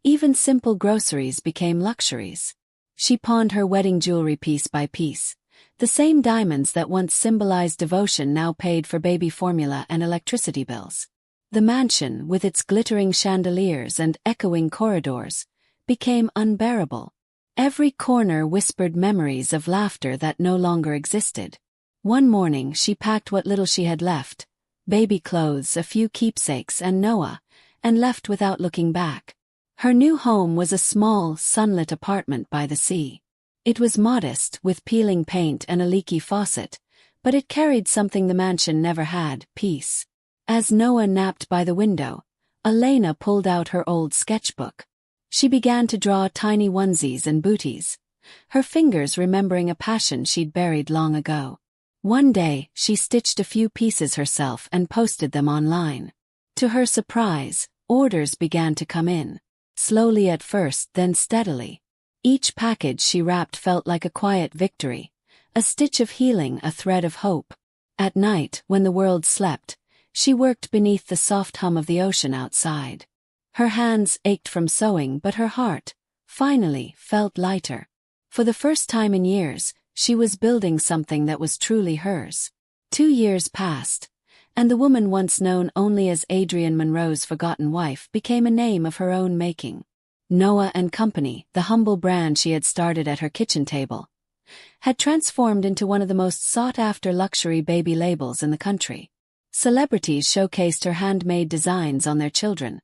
Even simple groceries became luxuries. She pawned her wedding jewelry piece by piece. The same diamonds that once symbolized devotion now paid for baby formula and electricity bills. The mansion, with its glittering chandeliers and echoing corridors, became unbearable. Every corner whispered memories of laughter that no longer existed. One morning she packed what little she had left, baby clothes, a few keepsakes, and Noah, and left without looking back. Her new home was a small, sunlit apartment by the sea. It was modest, with peeling paint and a leaky faucet, but it carried something the mansion never had: peace. As Noah napped by the window, Elena pulled out her old sketchbook. She began to draw tiny onesies and booties, her fingers remembering a passion she'd buried long ago. One day, she stitched a few pieces herself and posted them online. To her surprise, orders began to come in. Slowly at first, then steadily. Each package she wrapped felt like a quiet victory, a stitch of healing, a thread of hope. At night, when the world slept, she worked beneath the soft hum of the ocean outside. Her hands ached from sewing, but her heart, finally, felt lighter. For the first time in years, she was building something that was truly hers. 2 years passed, and the woman once known only as Adrian Monroe's forgotten wife became a name of her own making. Noah and Company, the humble brand she had started at her kitchen table, had transformed into one of the most sought-after luxury baby labels in the country. Celebrities showcased her handmade designs on their children,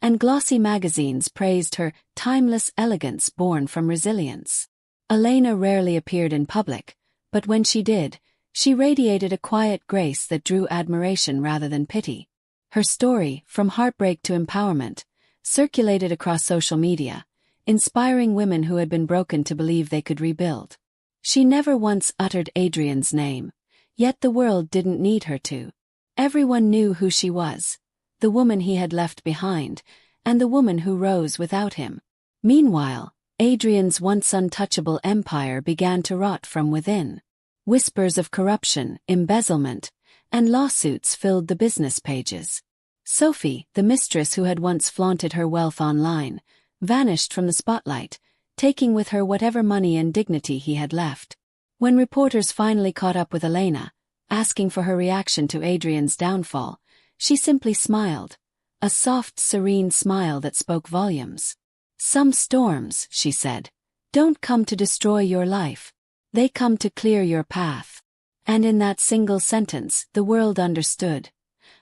and glossy magazines praised her timeless elegance born from resilience. Elena rarely appeared in public, but when she did, she radiated a quiet grace that drew admiration rather than pity. Her story, from heartbreak to empowerment, circulated across social media, inspiring women who had been broken to believe they could rebuild. She never once uttered Adrian's name, yet the world didn't need her to. Everyone knew who she was, the woman he had left behind, and the woman who rose without him. Meanwhile, Adrian's once untouchable empire began to rot from within. Whispers of corruption, embezzlement, and lawsuits filled the business pages. Sophie, the mistress who had once flaunted her wealth online, vanished from the spotlight, taking with her whatever money and dignity he had left. When reporters finally caught up with Elena, asking for her reaction to Adrian's downfall, she simply smiled, a soft, serene smile that spoke volumes. "Some storms," she said, "don't come to destroy your life. They come to clear your path." And in that single sentence, the world understood.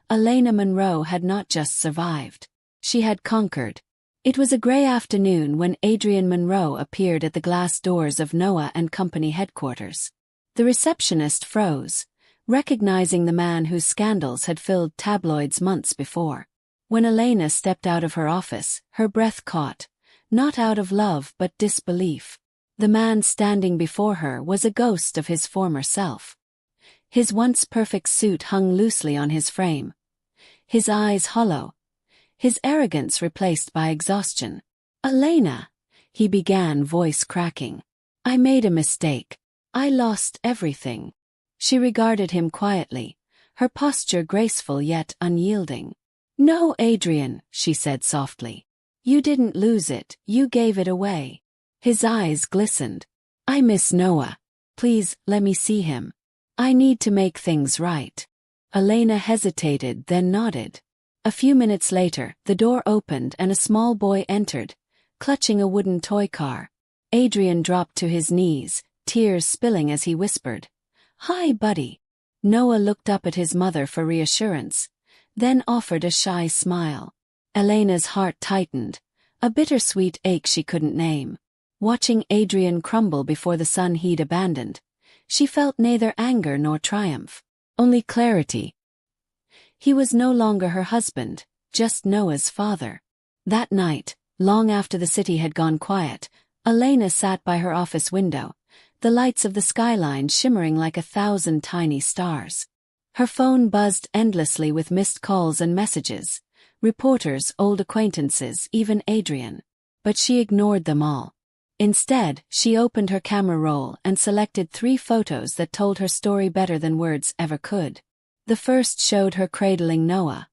Elena Monroe had not just survived. She had conquered. It was a gray afternoon when Adrian Monroe appeared at the glass doors of Noah and Company headquarters. The receptionist froze, recognizing the man whose scandals had filled tabloids months before. When Elena stepped out of her office, her breath caught, not out of love but disbelief. The man standing before her was a ghost of his former self. His once perfect suit hung loosely on his frame, his eyes hollow, his arrogance replaced by exhaustion. "Elena," he began, voice cracking. "I made a mistake. I lost everything." She regarded him quietly, her posture graceful yet unyielding. "No, Adrian," she said softly. "You didn't lose it, you gave it away." His eyes glistened. "I miss Noah. Please, let me see him. I need to make things right." Elena hesitated, then nodded. A few minutes later, the door opened and a small boy entered, clutching a wooden toy car. Adrian dropped to his knees, tears spilling as he whispered, "Hi, buddy." Noah looked up at his mother for reassurance, then offered a shy smile. Elena's heart tightened, a bittersweet ache she couldn't name. Watching Adrian crumble before the son he'd abandoned, she felt neither anger nor triumph, only clarity. He was no longer her husband, just Noah's father. That night, long after the city had gone quiet, Elena sat by her office window, the lights of the skyline shimmering like 1,000 tiny stars. Her phone buzzed endlessly with missed calls and messages, reporters, old acquaintances, even Adrian. But she ignored them all. Instead, she opened her camera roll and selected 3 photos that told her story better than words ever could. The first showed her cradling Noah,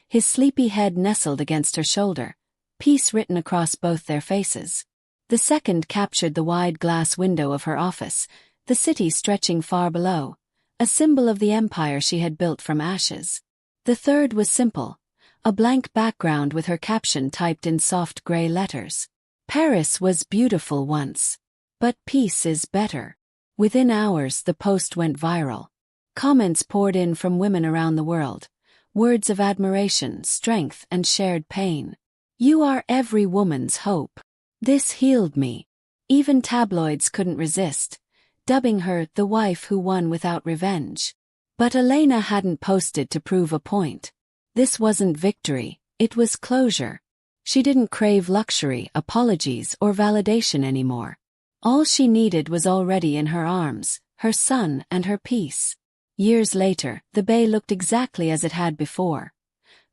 his sleepy head nestled against her shoulder, peace written across both their faces. The second captured the wide glass window of her office, the city stretching far below, a symbol of the empire she had built from ashes. The third was simple, a blank background with her caption typed in soft gray letters. "Paris was beautiful once, but peace is better." Within hours, the post went viral. Comments poured in from women around the world, words of admiration, strength, and shared pain. "You are every woman's hope." This healed me. Even tabloids couldn't resist, dubbing her the wife who won without revenge. But Elena hadn't posted to prove a point. This wasn't victory, it was closure. She didn't crave luxury, apologies, or validation anymore. All she needed was already in her arms, her son and her peace. Years later, the bay looked exactly as it had before.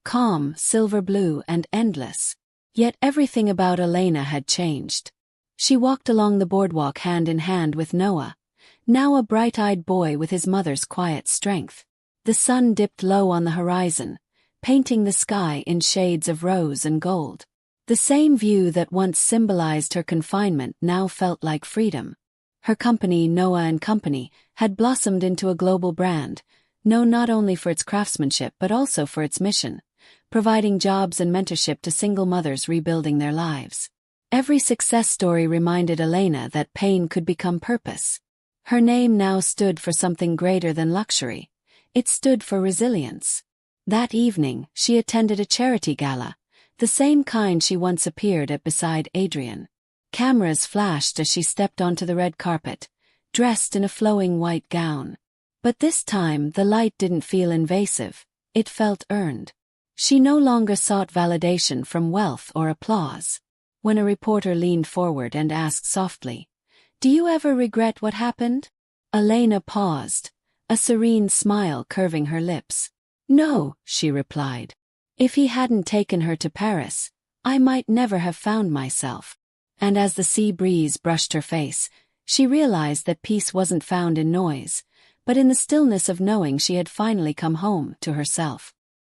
Calm, silver blue, and endless. Yet everything about Elena had changed. She walked along the boardwalk hand in hand with Noah, now a bright-eyed boy with his mother's quiet strength. The sun dipped low on the horizon, painting the sky in shades of rose and gold. The same view that once symbolized her confinement now felt like freedom. Her company, Noah and Company, had blossomed into a global brand, known not only for its craftsmanship but also for its mission, providing jobs and mentorship to single mothers rebuilding their lives. Every success story reminded Elena that pain could become purpose. Her name now stood for something greater than luxury. It stood for resilience. That evening, she attended a charity gala, the same kind she once appeared at beside Adrian. Cameras flashed as she stepped onto the red carpet, dressed in a flowing white gown. But this time the light didn't feel invasive, it felt earned. She no longer sought validation from wealth or applause. When a reporter leaned forward and asked softly, "Do you ever regret what happened?" Elena paused, a serene smile curving her lips. "No," she replied. "If he hadn't taken her to Paris, I might never have found myself." And as the sea breeze brushed her face, she realized that peace wasn't found in noise, but in the stillness of knowing she had finally come home to herself.